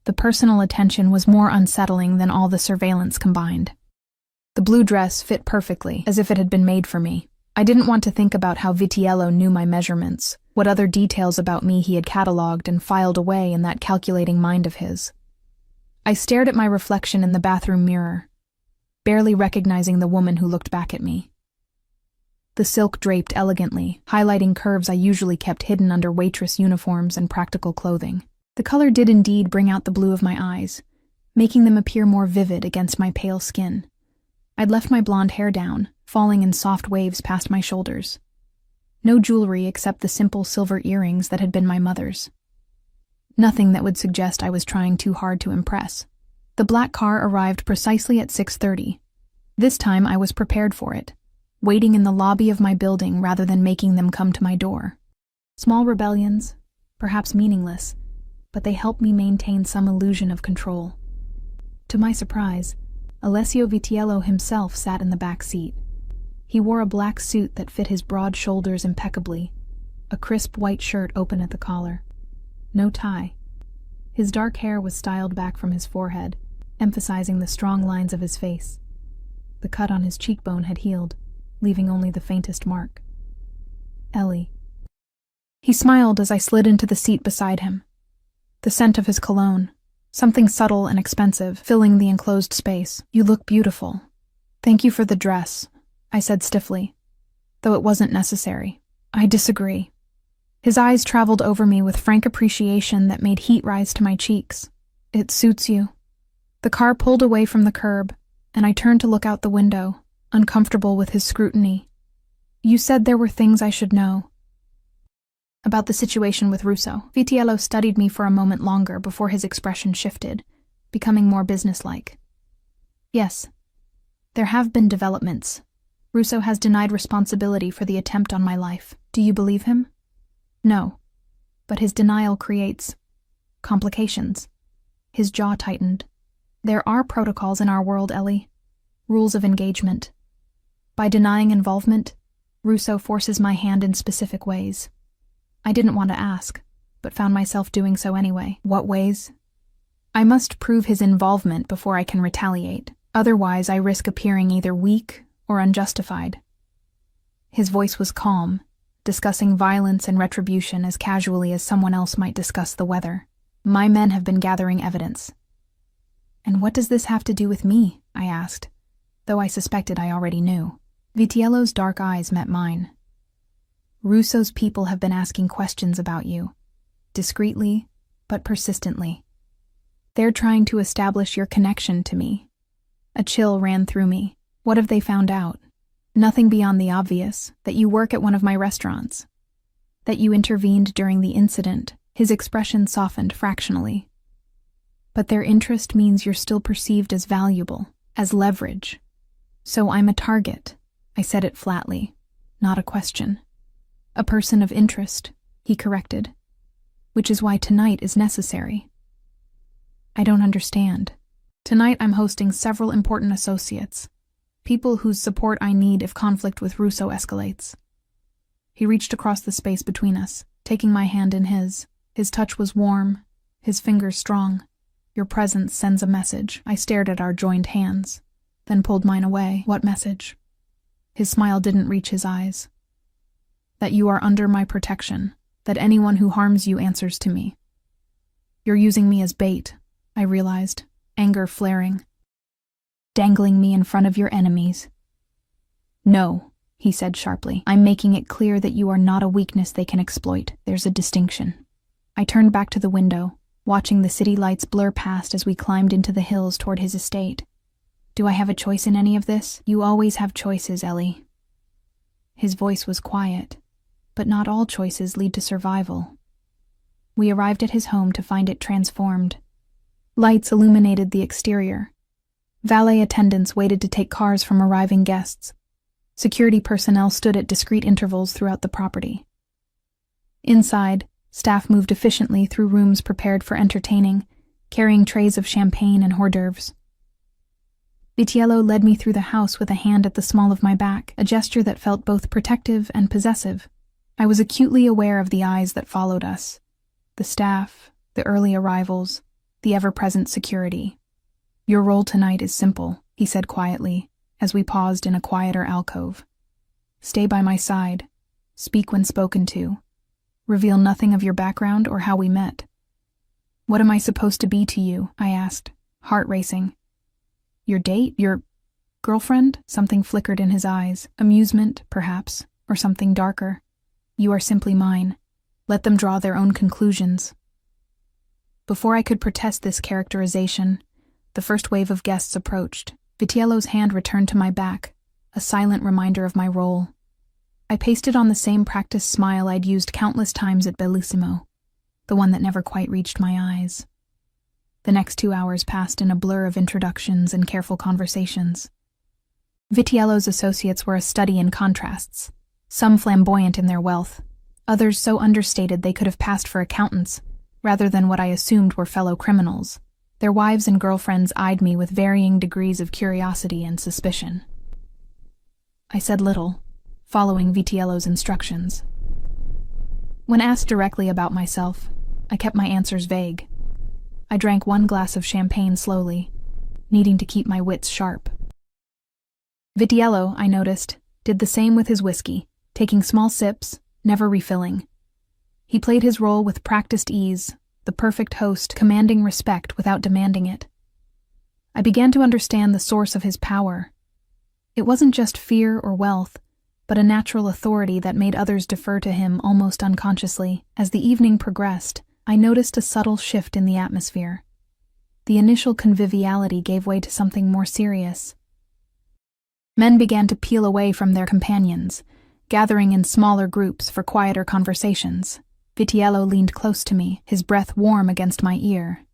The personal attention was more unsettling than all the surveillance combined. The blue dress fit perfectly, as if it had been made for me. I didn't want to think about how Vitiello knew my measurements, what other details about me he had cataloged and filed away in that calculating mind of his. I stared at my reflection in the bathroom mirror. barely recognizing the woman who looked back at me. The silk draped elegantly, highlighting curves I usually kept hidden under waitress uniforms and practical clothing. The color did indeed bring out the blue of my eyes, making them appear more vivid against my pale skin. I'd left my blonde hair down, falling in soft waves past my shoulders. No jewelry except the simple silver earrings that had been my mother's. Nothing that would suggest I was trying too hard to impress. The black car arrived precisely at 6:30. This time I was prepared for it, waiting in the lobby of my building rather than making them come to my door. Small rebellions, perhaps meaningless, but they helped me maintain some illusion of control. To my surprise, Alessio Vitiello himself sat in the back seat. He wore a black suit that fit his broad shoulders impeccably, a crisp white shirt open at the collar. No tie. His dark hair was styled back from his forehead, emphasizing the strong lines of his face. The cut on his cheekbone had healed, leaving only the faintest mark. Ellie. He smiled as I slid into the seat beside him. The scent of his cologne, something subtle and expensive, filling the enclosed space. You look beautiful. Thank you for the dress, I said stiffly, though it wasn't necessary. I disagree. His eyes traveled over me with frank appreciation that made heat rise to my cheeks. It suits you. The car pulled away from the curb, and I turned to look out the window, uncomfortable with his scrutiny. You said there were things I should know. About the situation with Russo. Vitiello studied me for a moment longer before his expression shifted, becoming more businesslike. Yes, there have been developments. Russo has denied responsibility for the attempt on my life. Do you believe him? No, but his denial creates complications. His jaw tightened. There are protocols in our world, Ellie. Rules of engagement. By denying involvement, Russo forces my hand in specific ways. I didn't want to ask, but found myself doing so anyway. What ways? I must prove his involvement before I can retaliate. Otherwise, I risk appearing either weak or unjustified. His voice was calm, discussing violence and retribution as casually as someone else might discuss the weather. My men have been gathering evidence. And what does this have to do with me? I asked, though I suspected I already knew. Vitiello's dark eyes met mine. Russo's people have been asking questions about you, discreetly, but persistently. They're trying to establish your connection to me. A chill ran through me. What have they found out? Nothing beyond the obvious, that you work at one of my restaurants. That you intervened during the incident. His expression softened fractionally. But their interest means you're still perceived as valuable, as leverage. So I'm a target. I said it flatly, not a question. A person of interest, he corrected. Which is why tonight is necessary. I don't understand. Tonight I'm hosting several important associates. People whose support I need if conflict with Russo escalates. He reached across the space between us, taking my hand in his. His touch was warm, his fingers strong. Your presence sends a message. I stared at our joined hands, then pulled mine away. What message? His smile didn't reach his eyes. That you are under my protection, that anyone who harms you answers to me. You're using me as bait, I realized, anger flaring. Dangling me in front of your enemies. No, he said sharply. I'm making it clear that you are not a weakness they can exploit. There's a distinction. I turned back to the window, watching the city lights blur past as we climbed into the hills toward his estate. Do I have a choice in any of this? You always have choices, Ellie. His voice was quiet, but not all choices lead to survival. We arrived at his home to find it transformed. Lights illuminated the exterior. Valet attendants waited to take cars from arriving guests. Security personnel stood at discreet intervals throughout the property. Inside, staff moved efficiently through rooms prepared for entertaining, carrying trays of champagne and hors d'oeuvres. Vitiello led me through the house with a hand at the small of my back, a gesture that felt both protective and possessive. I was acutely aware of the eyes that followed us. The staff, the early arrivals, the ever-present security. Your role tonight is simple, he said quietly, as we paused in a quieter alcove. Stay by my side. Speak when spoken to. Reveal nothing of your background or how we met. What am I supposed to be to you? I asked, heart racing. Your date? Your Girlfriend? Something flickered in his eyes. Amusement, perhaps, or something darker. You are simply mine. Let them draw their own conclusions. Before I could protest this characterization, the first wave of guests approached. Vitiello's hand returned to my back, a silent reminder of my role. I pasted on the same practiced smile I'd used countless times at Bellissimo, the one that never quite reached my eyes. The next 2 hours passed in a blur of introductions and careful conversations. Vitiello's associates were a study in contrasts, some flamboyant in their wealth, others so understated they could have passed for accountants, rather than what I assumed were fellow criminals. Their wives and girlfriends eyed me with varying degrees of curiosity and suspicion. I said little, following Vitiello's instructions. When asked directly about myself, I kept my answers vague. I drank 1 glass of champagne slowly, needing to keep my wits sharp. Vitiello, I noticed, did the same with his whiskey, taking small sips, never refilling. He played his role with practiced ease, the perfect host commanding respect without demanding it. I began to understand the source of his power. It wasn't just fear or wealth, but a natural authority that made others defer to him almost unconsciously. As the evening progressed, I noticed a subtle shift in the atmosphere. The initial conviviality gave way to something more serious. Men began to peel away from their companions, gathering in smaller groups for quieter conversations. Vitiello leaned close to me, his breath warm against my ear.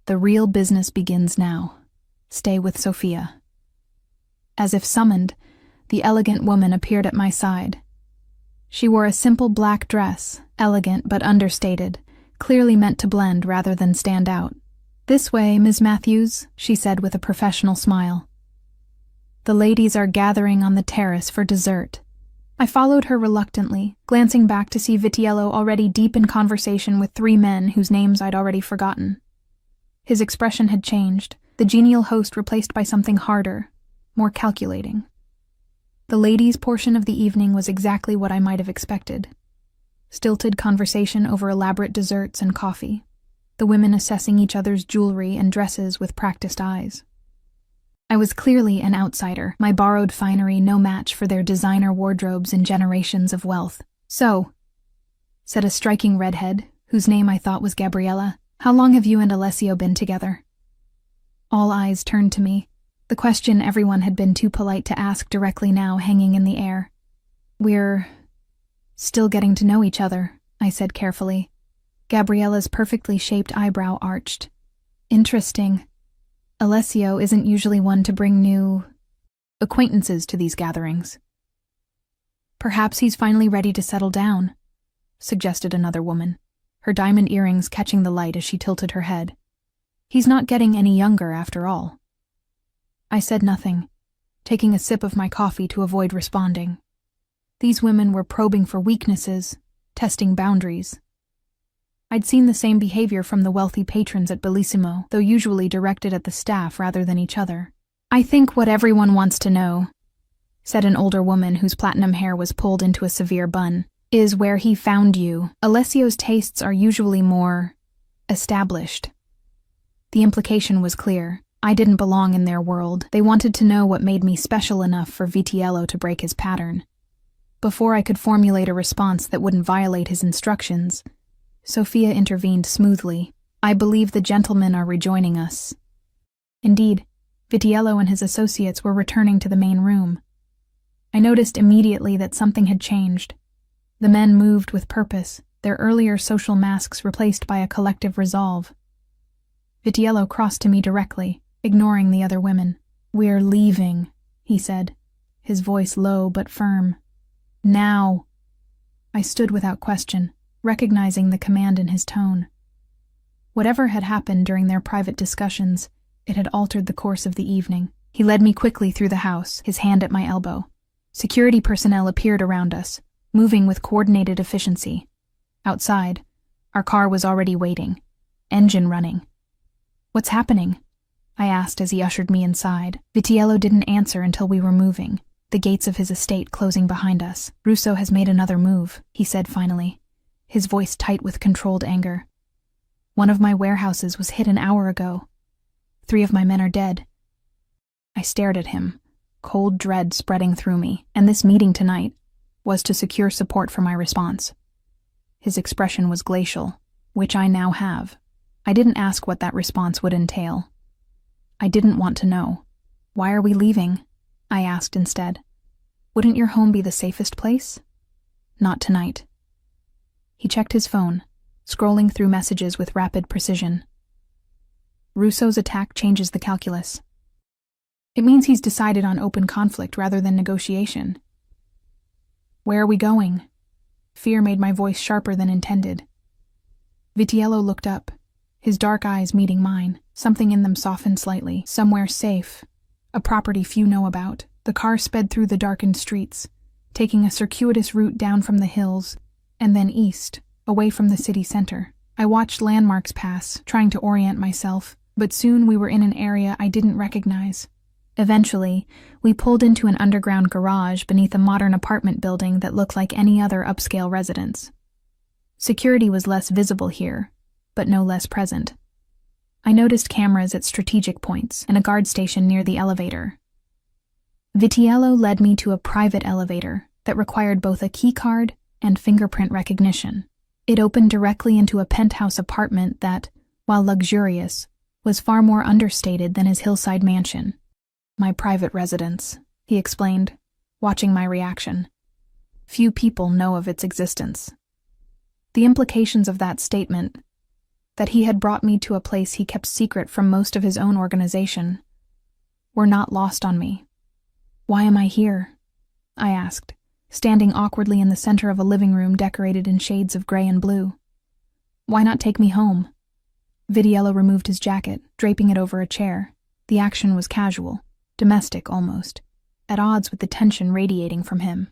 The real business begins now. Stay with Sophia. As if summoned, the elegant woman appeared at my side. She wore a simple black dress, elegant but understated, clearly meant to blend rather than stand out. This way, Ms. Matthews, she said with a professional smile. The ladies are gathering on the terrace for dessert. I followed her reluctantly, glancing back to see Vitiello already deep in conversation with 3 men whose names I'd already forgotten. His expression had changed, the genial host replaced by something harder, more calculating. The ladies' portion of the evening was exactly what I might have expected. Stilted conversation over elaborate desserts and coffee, the women assessing each other's jewelry and dresses with practiced eyes. I was clearly an outsider, my borrowed finery no match for their designer wardrobes and generations of wealth. So, said a striking redhead, whose name I thought was Gabriella, how long have you and Alessio been together? All eyes turned to me, the question everyone had been too polite to ask directly now hanging in the air. We're still getting to know each other, I said carefully. Gabriella's perfectly shaped eyebrow arched. Interesting. Alessio isn't usually one to bring new acquaintances to these gatherings. Perhaps he's finally ready to settle down, suggested another woman, her diamond earrings catching the light as she tilted her head. He's not getting any younger after all. I said nothing, taking a sip of my coffee to avoid responding. These women were probing for weaknesses, testing boundaries. I'd seen the same behavior from the wealthy patrons at Bellissimo, though usually directed at the staff rather than each other. I think what everyone wants to know, said an older woman whose platinum hair was pulled into a severe bun, is where he found you. Alessio's tastes are usually more established. The implication was clear. I didn't belong in their world. They wanted to know what made me special enough for Vitiello to break his pattern. Before I could formulate a response that wouldn't violate his instructions, Sophia intervened smoothly. I believe the gentlemen are rejoining us. Indeed, Vitiello and his associates were returning to the main room. I noticed immediately that something had changed. The men moved with purpose, their earlier social masks replaced by a collective resolve. Vitiello crossed to me directly, ignoring the other women. We're leaving, he said, his voice low but firm. Now. I stood without question, recognizing the command in his tone. Whatever had happened during their private discussions, it had altered the course of the evening. He led me quickly through the house, his hand at my elbow. Security personnel appeared around us, moving with coordinated efficiency. Outside, our car was already waiting, engine running. What's happening? I asked as he ushered me inside. Vitiello didn't answer until we were moving, the gates of his estate closing behind us. Russo has made another move, he said finally, his voice tight with controlled anger. One of my warehouses was hit an hour ago. 3 of my men are dead. I stared at him, cold dread spreading through me, and this meeting tonight was to secure support for my response. His expression was glacial, which I now have. I didn't ask what that response would entail. I didn't want to know. Why are we leaving? I asked instead. Wouldn't your home be the safest place? Not tonight. He checked his phone, scrolling through messages with rapid precision. Russo's attack changes the calculus. It means he's decided on open conflict rather than negotiation. Where are we going? Fear made my voice sharper than intended. Vitiello looked up, his dark eyes meeting mine. Something in them softened slightly. Somewhere safe, a property few know about. The car sped through the darkened streets, taking a circuitous route down from the hills, and then east, away from the city center. I watched landmarks pass, trying to orient myself, but soon we were in an area I didn't recognize. Eventually, we pulled into an underground garage beneath a modern apartment building that looked like any other upscale residence. Security was less visible here, but no less present. I noticed cameras at strategic points and a guard station near the elevator. Vitiello led me to a private elevator that required both a key card and fingerprint recognition. It opened directly into a penthouse apartment that, while luxurious, was far more understated than his hillside mansion. My private residence, he explained, watching my reaction. Few people know of its existence. The implications of that statement, that he had brought me to a place he kept secret from most of his own organization, were not lost on me. Why am I here? I asked, standing awkwardly in the center of a living room decorated in shades of gray and blue. Why not take me home? Vitiello removed his jacket, draping it over a chair. The action was casual, domestic almost, at odds with the tension radiating from him.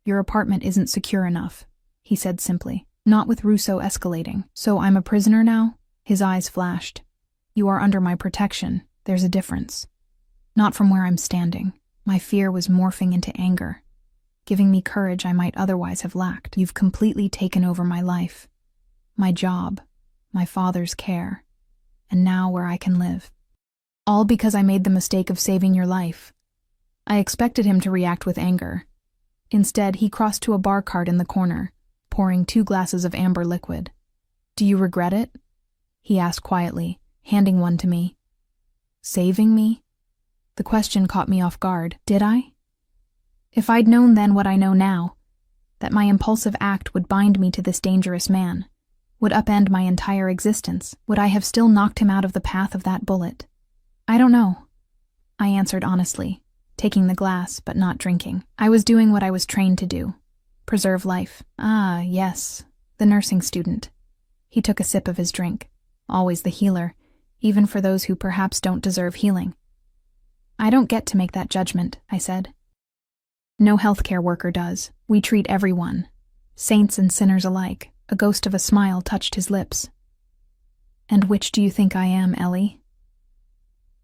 Your apartment isn't secure enough, he said simply. Not with Russo escalating. So I'm a prisoner now? His eyes flashed. You are under my protection. There's a difference. Not from where I'm standing. My fear was morphing into anger, giving me courage I might otherwise have lacked. You've completely taken over my life, my job, my father's care, and now where I can live. All because I made the mistake of saving your life. I expected him to react with anger. Instead, he crossed to a bar cart in the corner, pouring 2 glasses of amber liquid. Do you regret it? He asked quietly, handing one to me. Saving me? The question caught me off guard. Did I? If I'd known then what I know now, that my impulsive act would bind me to this dangerous man, would upend my entire existence, would I have still knocked him out of the path of that bullet? I don't know, I answered honestly, taking the glass but not drinking. I was doing what I was trained to do. Preserve life. Ah, yes, the nursing student. He took a sip of his drink. Always the healer, even for those who perhaps don't deserve healing. I don't get to make that judgment, I said. No healthcare worker does. We treat everyone, saints and sinners alike. A ghost of a smile touched his lips. And which do you think I am, Ellie?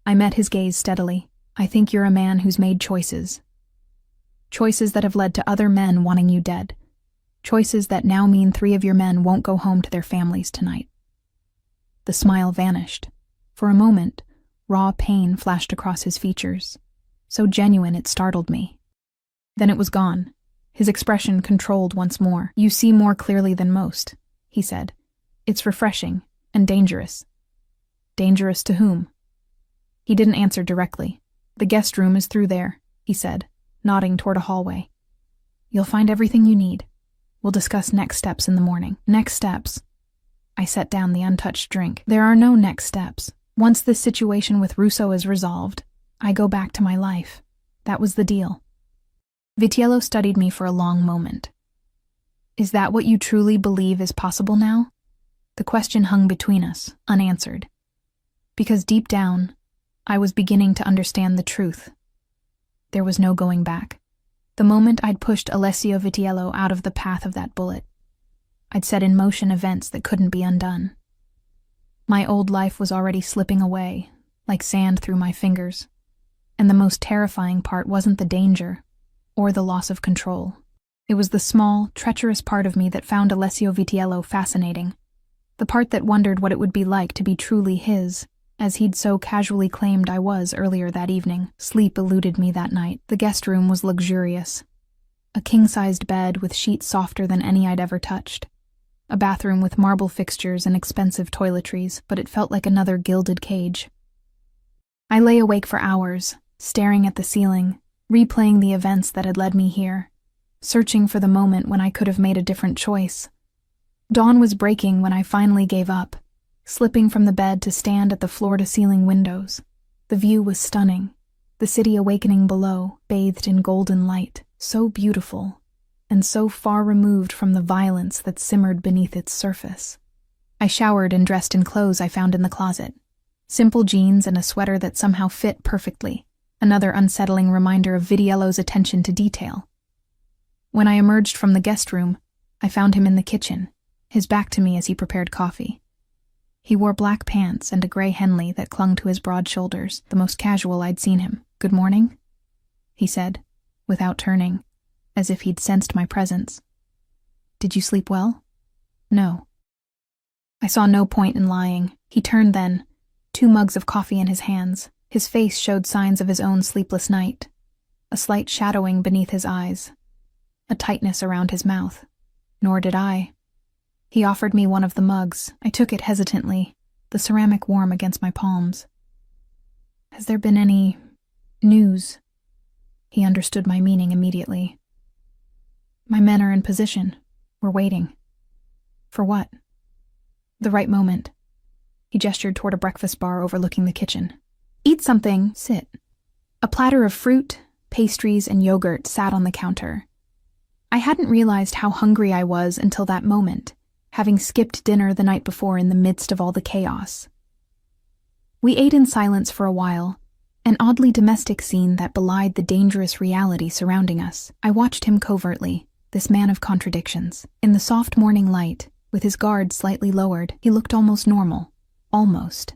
I met his gaze steadily. I think you're a man who's made choices. Choices that have led to other men wanting you dead. Choices that now mean 3 of your men won't go home to their families tonight. The smile vanished. For a moment, raw pain flashed across his features. So genuine it startled me. Then it was gone. His expression controlled once more. You see more clearly than most, he said. It's refreshing and dangerous. Dangerous to whom? He didn't answer directly. The guest room is through there, he said, nodding toward a hallway. You'll find everything you need. We'll discuss next steps in the morning. Next steps? I set down the untouched drink. There are no next steps. Once this situation with Russo is resolved, I go back to my life. That was the deal. Vitiello studied me for a long moment. Is that what you truly believe is possible now? The question hung between us, unanswered. Because deep down, I was beginning to understand the truth. There was no going back. The moment I'd pushed Alessio Vitiello out of the path of that bullet, I'd set in motion events that couldn't be undone. My old life was already slipping away, like sand through my fingers, and the most terrifying part wasn't the danger or the loss of control. It was the small, treacherous part of me that found Alessio Vitiello fascinating, the part that wondered what it would be like to be truly his as he'd so casually claimed I was earlier that evening. Sleep eluded me that night. The guest room was luxurious. A king-sized bed with sheets softer than any I'd ever touched. A bathroom with marble fixtures and expensive toiletries, but it felt like another gilded cage. I lay awake for hours, staring at the ceiling, replaying the events that had led me here, searching for the moment when I could have made a different choice. Dawn was breaking when I finally gave up, slipping from the bed to stand at the floor-to-ceiling windows. The view was stunning, the city awakening below, bathed in golden light, so beautiful, and so far removed from the violence that simmered beneath its surface. I showered and dressed in clothes I found in the closet. Simple jeans and a sweater that somehow fit perfectly, another unsettling reminder of Vitiello's attention to detail. When I emerged from the guest room, I found him in the kitchen, his back to me as he prepared coffee. He wore black pants and a gray Henley that clung to his broad shoulders, the most casual I'd seen him. "Good morning," he said, without turning, as if he'd sensed my presence. "Did you sleep well?" "No." I saw no point in lying. He turned then, 2 mugs of coffee in his hands. His face showed signs of his own sleepless night, a slight shadowing beneath his eyes, a tightness around his mouth. Nor did I. He offered me one of the mugs. I took it hesitantly, the ceramic warm against my palms. "Has there been any news?" He understood my meaning immediately. "My men are in position. We're waiting." "For what?" "The right moment." He gestured toward a breakfast bar overlooking the kitchen. "Eat something. Sit." A platter of fruit, pastries, and yogurt sat on the counter. I hadn't realized how hungry I was until that moment, having skipped dinner the night before in the midst of all the chaos. We ate in silence for a while, an oddly domestic scene that belied the dangerous reality surrounding us. I watched him covertly, this man of contradictions. In the soft morning light, with his guard slightly lowered, he looked almost normal. Almost.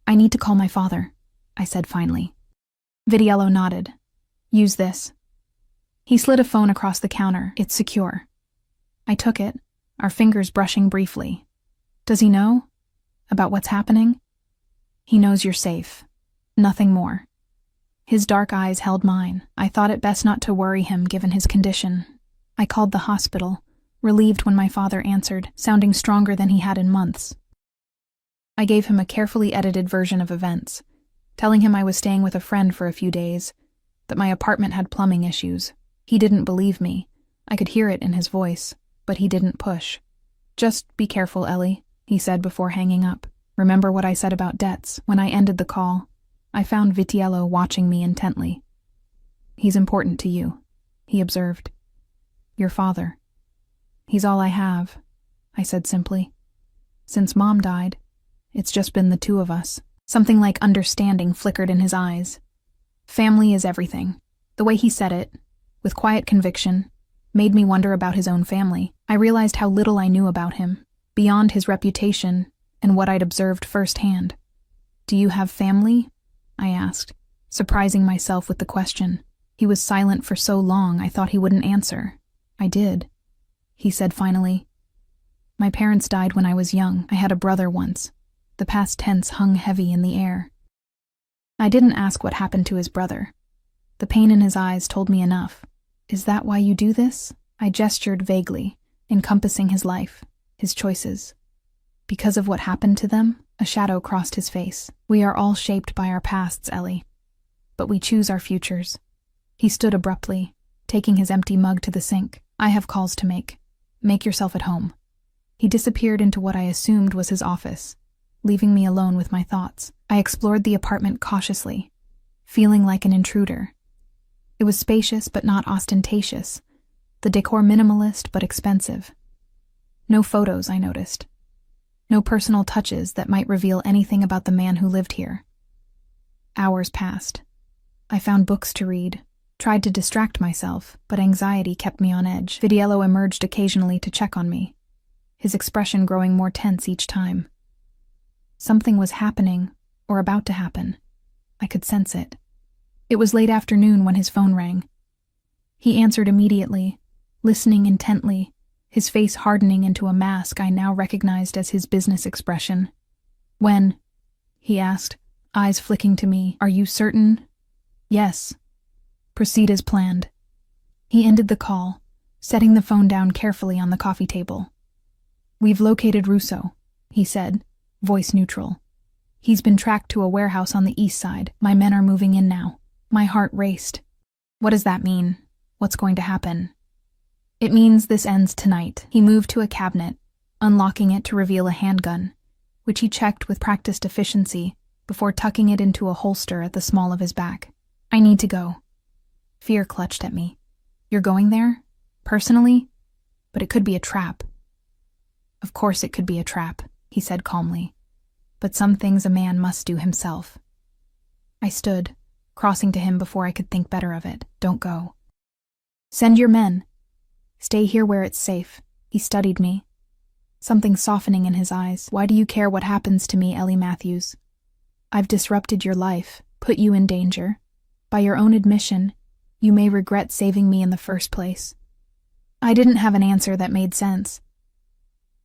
"I need to call my father," I said finally. Vitiello nodded. "Use this." He slid a phone across the counter. "It's secure." I took it, our fingers brushing briefly. "Does he know? About what's happening?" "He knows you're safe. Nothing more." His dark eyes held mine. I thought it best not to worry him given his condition. I called the hospital, relieved when my father answered, sounding stronger than he had in months. I gave him a carefully edited version of events, telling him I was staying with a friend for a few days, that my apartment had plumbing issues. He didn't believe me. I could hear it in his voice, but he didn't push. "Just be careful, Ellie," he said before hanging up. "Remember what I said about debts." When I ended the call, I found Vitiello watching me intently. "He's important to you," he observed. "Your father." "He's all I have," I said simply. "Since Mom died, it's just been the 2 of us." Something like understanding flickered in his eyes. Family is everything. The way he said it, with quiet conviction, made me wonder about his own family. I realized how little I knew about him, beyond his reputation and what I'd observed firsthand. "Do you have family?" I asked, surprising myself with the question. He was silent for so long I thought he wouldn't answer. "I did," he said finally. "My parents died when I was young. I had a brother once." The past tense hung heavy in the air. I didn't ask what happened to his brother. The pain in his eyes told me enough. "Is that why you do this?" I gestured vaguely, encompassing his life, his choices. "Because of what happened to them?" A shadow crossed his face. "We are all shaped by our pasts, Ellie. But we choose our futures." He stood abruptly, taking his empty mug to the sink. "I have calls to make. Make yourself at home." He disappeared into what I assumed was his office, leaving me alone with my thoughts. I explored the apartment cautiously, feeling like an intruder. It was spacious but not ostentatious, the decor minimalist but expensive. No photos, I noticed. No personal touches that might reveal anything about the man who lived here. Hours passed. I found books to read, tried to distract myself, but anxiety kept me on edge. Vitiello emerged occasionally to check on me, his expression growing more tense each time. Something was happening, or about to happen. I could sense it. It was late afternoon when his phone rang. He answered immediately, listening intently, his face hardening into a mask I now recognized as his business expression. "When?" he asked, eyes flicking to me. Are you certain? Yes. Proceed as planned. He ended the call, setting the phone down carefully on the coffee table. We've located Russo, he said, voice neutral. He's been tracked to a warehouse on the east side. My men are moving in now. My heart raced. What does that mean? What's going to happen? It means this ends tonight. He moved to a cabinet, unlocking it to reveal a handgun, which he checked with practiced efficiency before tucking it into a holster at the small of his back. I need to go. Fear clutched at me. You're going there? Personally? But it could be a trap. Of course it could be a trap, he said calmly. But some things a man must do himself. I stood, crossing to him before I could think better of it. Don't go. Send your men. Stay here where it's safe. He studied me, something softening in his eyes. Why do you care what happens to me, Ellie Matthews? I've disrupted your life, put you in danger. By your own admission, you may regret saving me in the first place. I didn't have an answer that made sense.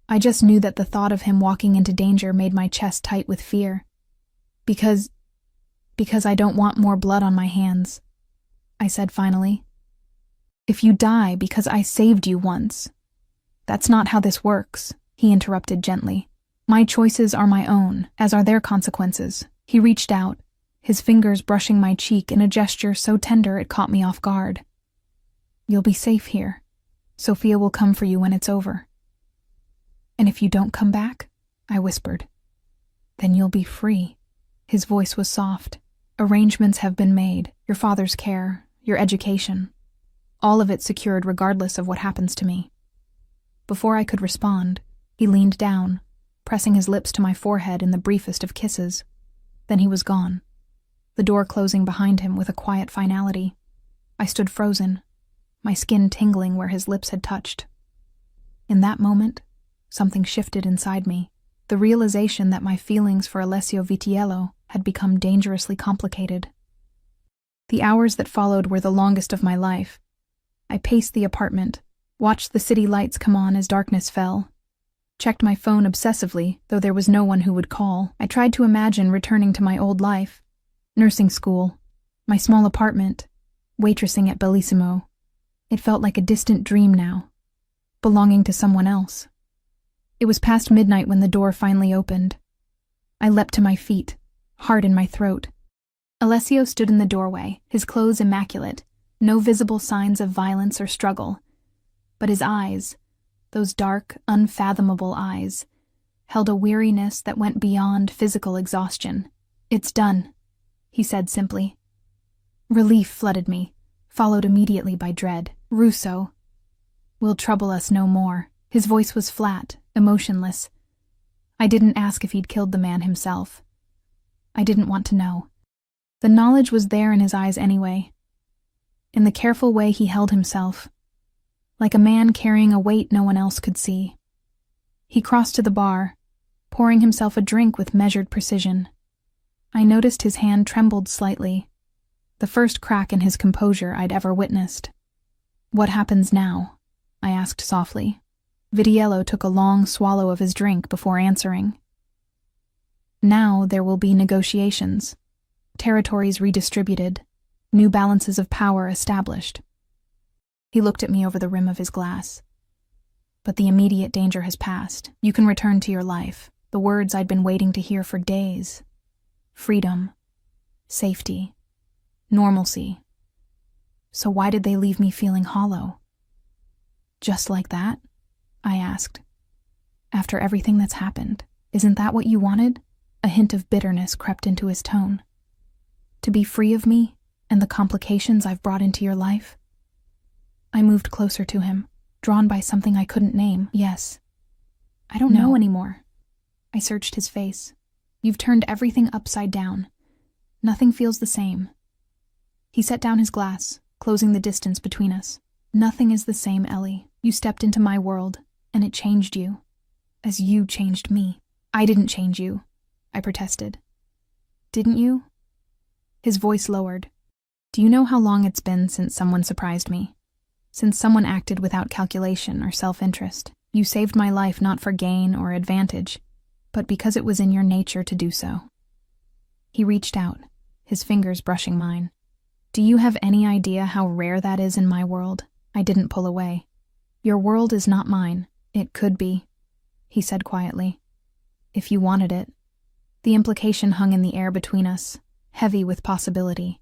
I just knew that the thought of him walking into danger made my chest tight with fear. Because I don't want more blood on my hands, I said finally. If you die because I saved you once. That's not how this works, he interrupted gently. My choices are my own, as are their consequences. He reached out, his fingers brushing my cheek in a gesture so tender it caught me off guard. You'll be safe here. Sophia will come for you when it's over. And if you don't come back, I whispered, then you'll be free. His voice was soft. Arrangements have been made, your father's care, your education. All of it secured regardless of what happens to me. Before I could respond, he leaned down, pressing his lips to my forehead in the briefest of kisses. Then he was gone, the door closing behind him with a quiet finality. I stood frozen, my skin tingling where his lips had touched. In that moment, something shifted inside me, the realization that my feelings for Alessio Vitiello had become dangerously complicated. The hours that followed were the longest of my life. I paced the apartment, watched the city lights come on as darkness fell, checked my phone obsessively, though there was no one who would call. I tried to imagine returning to my old life, nursing school, my small apartment, waitressing at Bellissimo. It felt like a distant dream now, belonging to someone else. It was past midnight when the door finally opened. I leapt to my feet, heart in my throat. Alessio stood in the doorway, his clothes immaculate, no visible signs of violence or struggle. But his eyes, those dark, unfathomable eyes, held a weariness that went beyond physical exhaustion. It's done, he said simply. Relief flooded me, followed immediately by dread. Russo will trouble us no more. His voice was flat, emotionless. I didn't ask if he'd killed the man himself. I didn't want to know. The knowledge was there in his eyes anyway. In the careful way he held himself, like a man carrying a weight no one else could see. He crossed to the bar, pouring himself a drink with measured precision. I noticed his hand trembled slightly, the first crack in his composure I'd ever witnessed. What happens now? I asked softly. Vitiello took a long swallow of his drink before answering. Now there will be negotiations, territories redistributed, new balances of power established. He looked at me over the rim of his glass. But the immediate danger has passed. You can return to your life, the words I'd been waiting to hear for days. Freedom, safety, normalcy. So why did they leave me feeling hollow? Just like that? I asked. After everything that's happened, isn't that what you wanted? A hint of bitterness crept into his tone. To be free of me and the complications I've brought into your life? I moved closer to him, drawn by something I couldn't name. Yes. I don't know anymore. I searched his face. You've turned everything upside down. Nothing feels the same. He set down his glass, closing the distance between us. Nothing is the same, Ellie. You stepped into my world, and it changed you, as you changed me. I didn't change you, I protested. Didn't you? His voice lowered. Do you know how long it's been since someone surprised me? Since someone acted without calculation or self-interest? You saved my life not for gain or advantage, but because it was in your nature to do so. He reached out, his fingers brushing mine. Do you have any idea how rare that is in my world? I didn't pull away. Your world is not mine. It could be, he said quietly. If you wanted it. The implication hung in the air between us, heavy with possibility.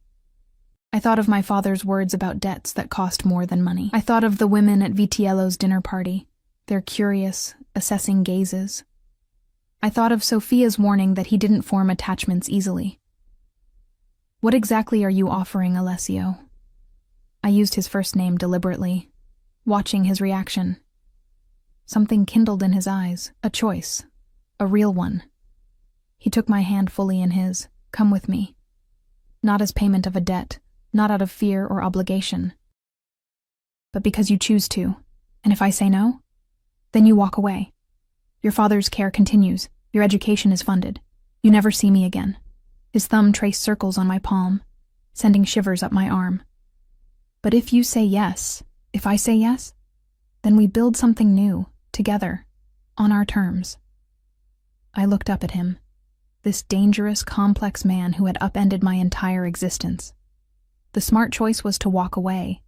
I thought of my father's words about debts that cost more than money. I thought of the women at Vitiello's dinner party, their curious, assessing gazes. I thought of Sophia's warning that he didn't form attachments easily. What exactly are you offering, Alessio? I used his first name deliberately, watching his reaction. Something kindled in his eyes, a choice, a real one. He took my hand fully in his. Come with me. Not as payment of a debt, not out of fear or obligation, but because you choose to, and if I say no, then you walk away. Your father's care continues, your education is funded, you never see me again. His thumb traced circles on my palm, sending shivers up my arm. But if you say yes, if I say yes, then we build something new, together, on our terms. I looked up at him, this dangerous, complex man who had upended my entire existence. The smart choice was to walk away,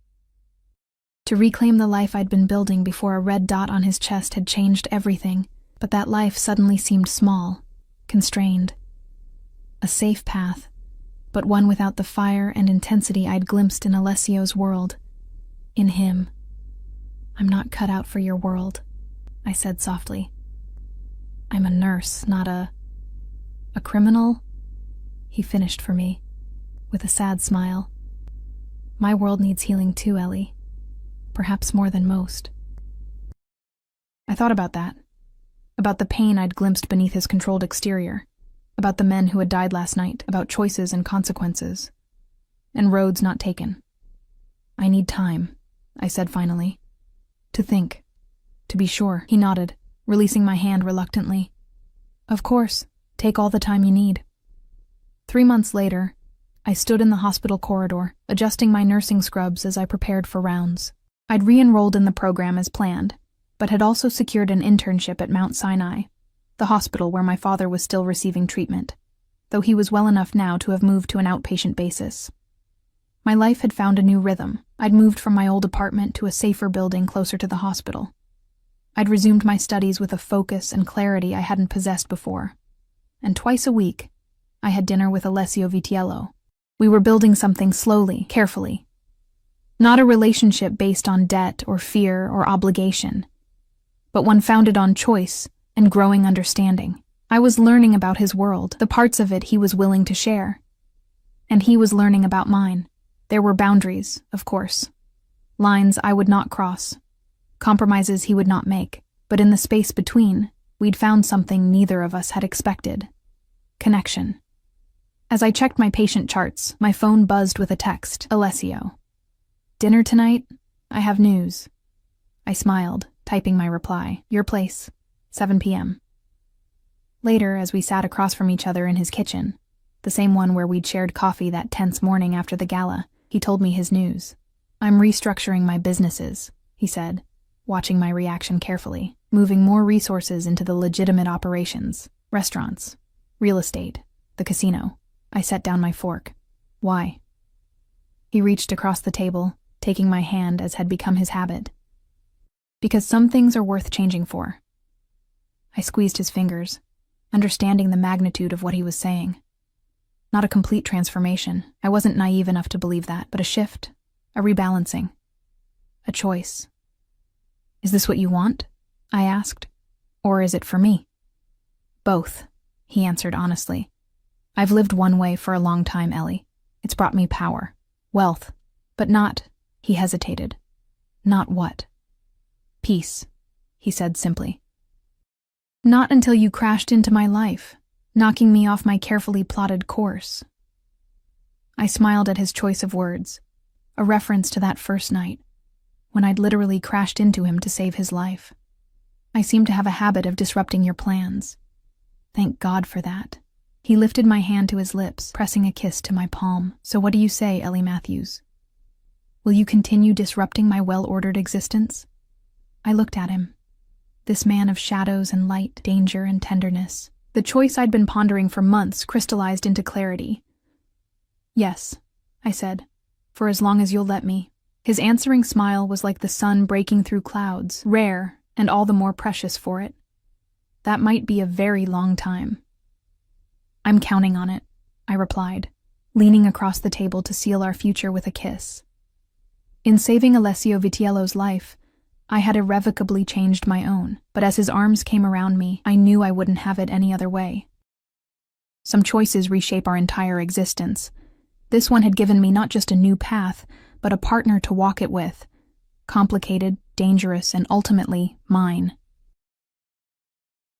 to reclaim the life I'd been building before a red dot on his chest had changed everything, but that life suddenly seemed small, constrained. A safe path, but one without the fire and intensity I'd glimpsed in Alessio's world. In him. I'm not cut out for your world, I said softly. I'm a nurse, not a criminal, he finished for me, with a sad smile. My world needs healing too, Ellie. Perhaps more than most. I thought about that. About the pain I'd glimpsed beneath his controlled exterior. About the men who had died last night. About choices and consequences. And roads not taken. I need time, I said finally. To think. To be sure, he nodded, releasing my hand reluctantly. Of course, take all the time you need. 3 months later, I stood in the hospital corridor, adjusting my nursing scrubs as I prepared for rounds. I'd re-enrolled in the program as planned, but had also secured an internship at Mount Sinai, the hospital where my father was still receiving treatment, though he was well enough now to have moved to an outpatient basis. My life had found a new rhythm. I'd moved from my old apartment to a safer building closer to the hospital. I'd resumed my studies with a focus and clarity I hadn't possessed before. And twice a week, I had dinner with Alessio Vitiello. We were building something slowly, carefully. Not a relationship based on debt or fear or obligation, but one founded on choice and growing understanding. I was learning about his world, the parts of it he was willing to share. And he was learning about mine. There were boundaries, of course. Lines I would not cross. Compromises he would not make. But in the space between, we'd found something neither of us had expected. Connection. As I checked my patient charts, my phone buzzed with a text. Alessio. Dinner tonight? I have news. I smiled, typing my reply. Your place. 7 p.m. Later, as we sat across from each other in his kitchen, the same one where we'd shared coffee that tense morning after the gala, he told me his news. I'm restructuring my businesses, he said, watching my reaction carefully, moving more resources into the legitimate operations, restaurants, real estate, the casino. I set down my fork. Why? He reached across the table, taking my hand as had become his habit. Because some things are worth changing for. I squeezed his fingers, understanding the magnitude of what he was saying. Not a complete transformation. I wasn't naive enough to believe that, but a shift, a rebalancing, a choice. Is this what you want? I asked. Or is it for me? Both, he answered honestly. I've lived one way for a long time, Ellie. It's brought me power, wealth, but not, he hesitated. Not what? Peace, he said simply. Not until you crashed into my life, knocking me off my carefully plotted course. I smiled at his choice of words, a reference to that first night, when I'd literally crashed into him to save his life. I seem to have a habit of disrupting your plans. Thank God for that. He lifted my hand to his lips, pressing a kiss to my palm. So what do you say, Ellie Matthews? Will you continue disrupting my well-ordered existence? I looked at him. This man of shadows and light, danger and tenderness, The choice I'd been pondering for months crystallized into clarity. "Yes," I said, "for as long as you'll let me." His answering smile was like the sun breaking through clouds, rare and all the more precious for it. "That might be a very long time." "I'm counting on it," I replied, leaning across the table to seal our future with a kiss. In saving Alessio Vitiello's life, I had irrevocably changed my own, but as his arms came around me, I knew I wouldn't have it any other way. Some choices reshape our entire existence. This one had given me not just a new path, but a partner to walk it with. Complicated, dangerous, and ultimately mine.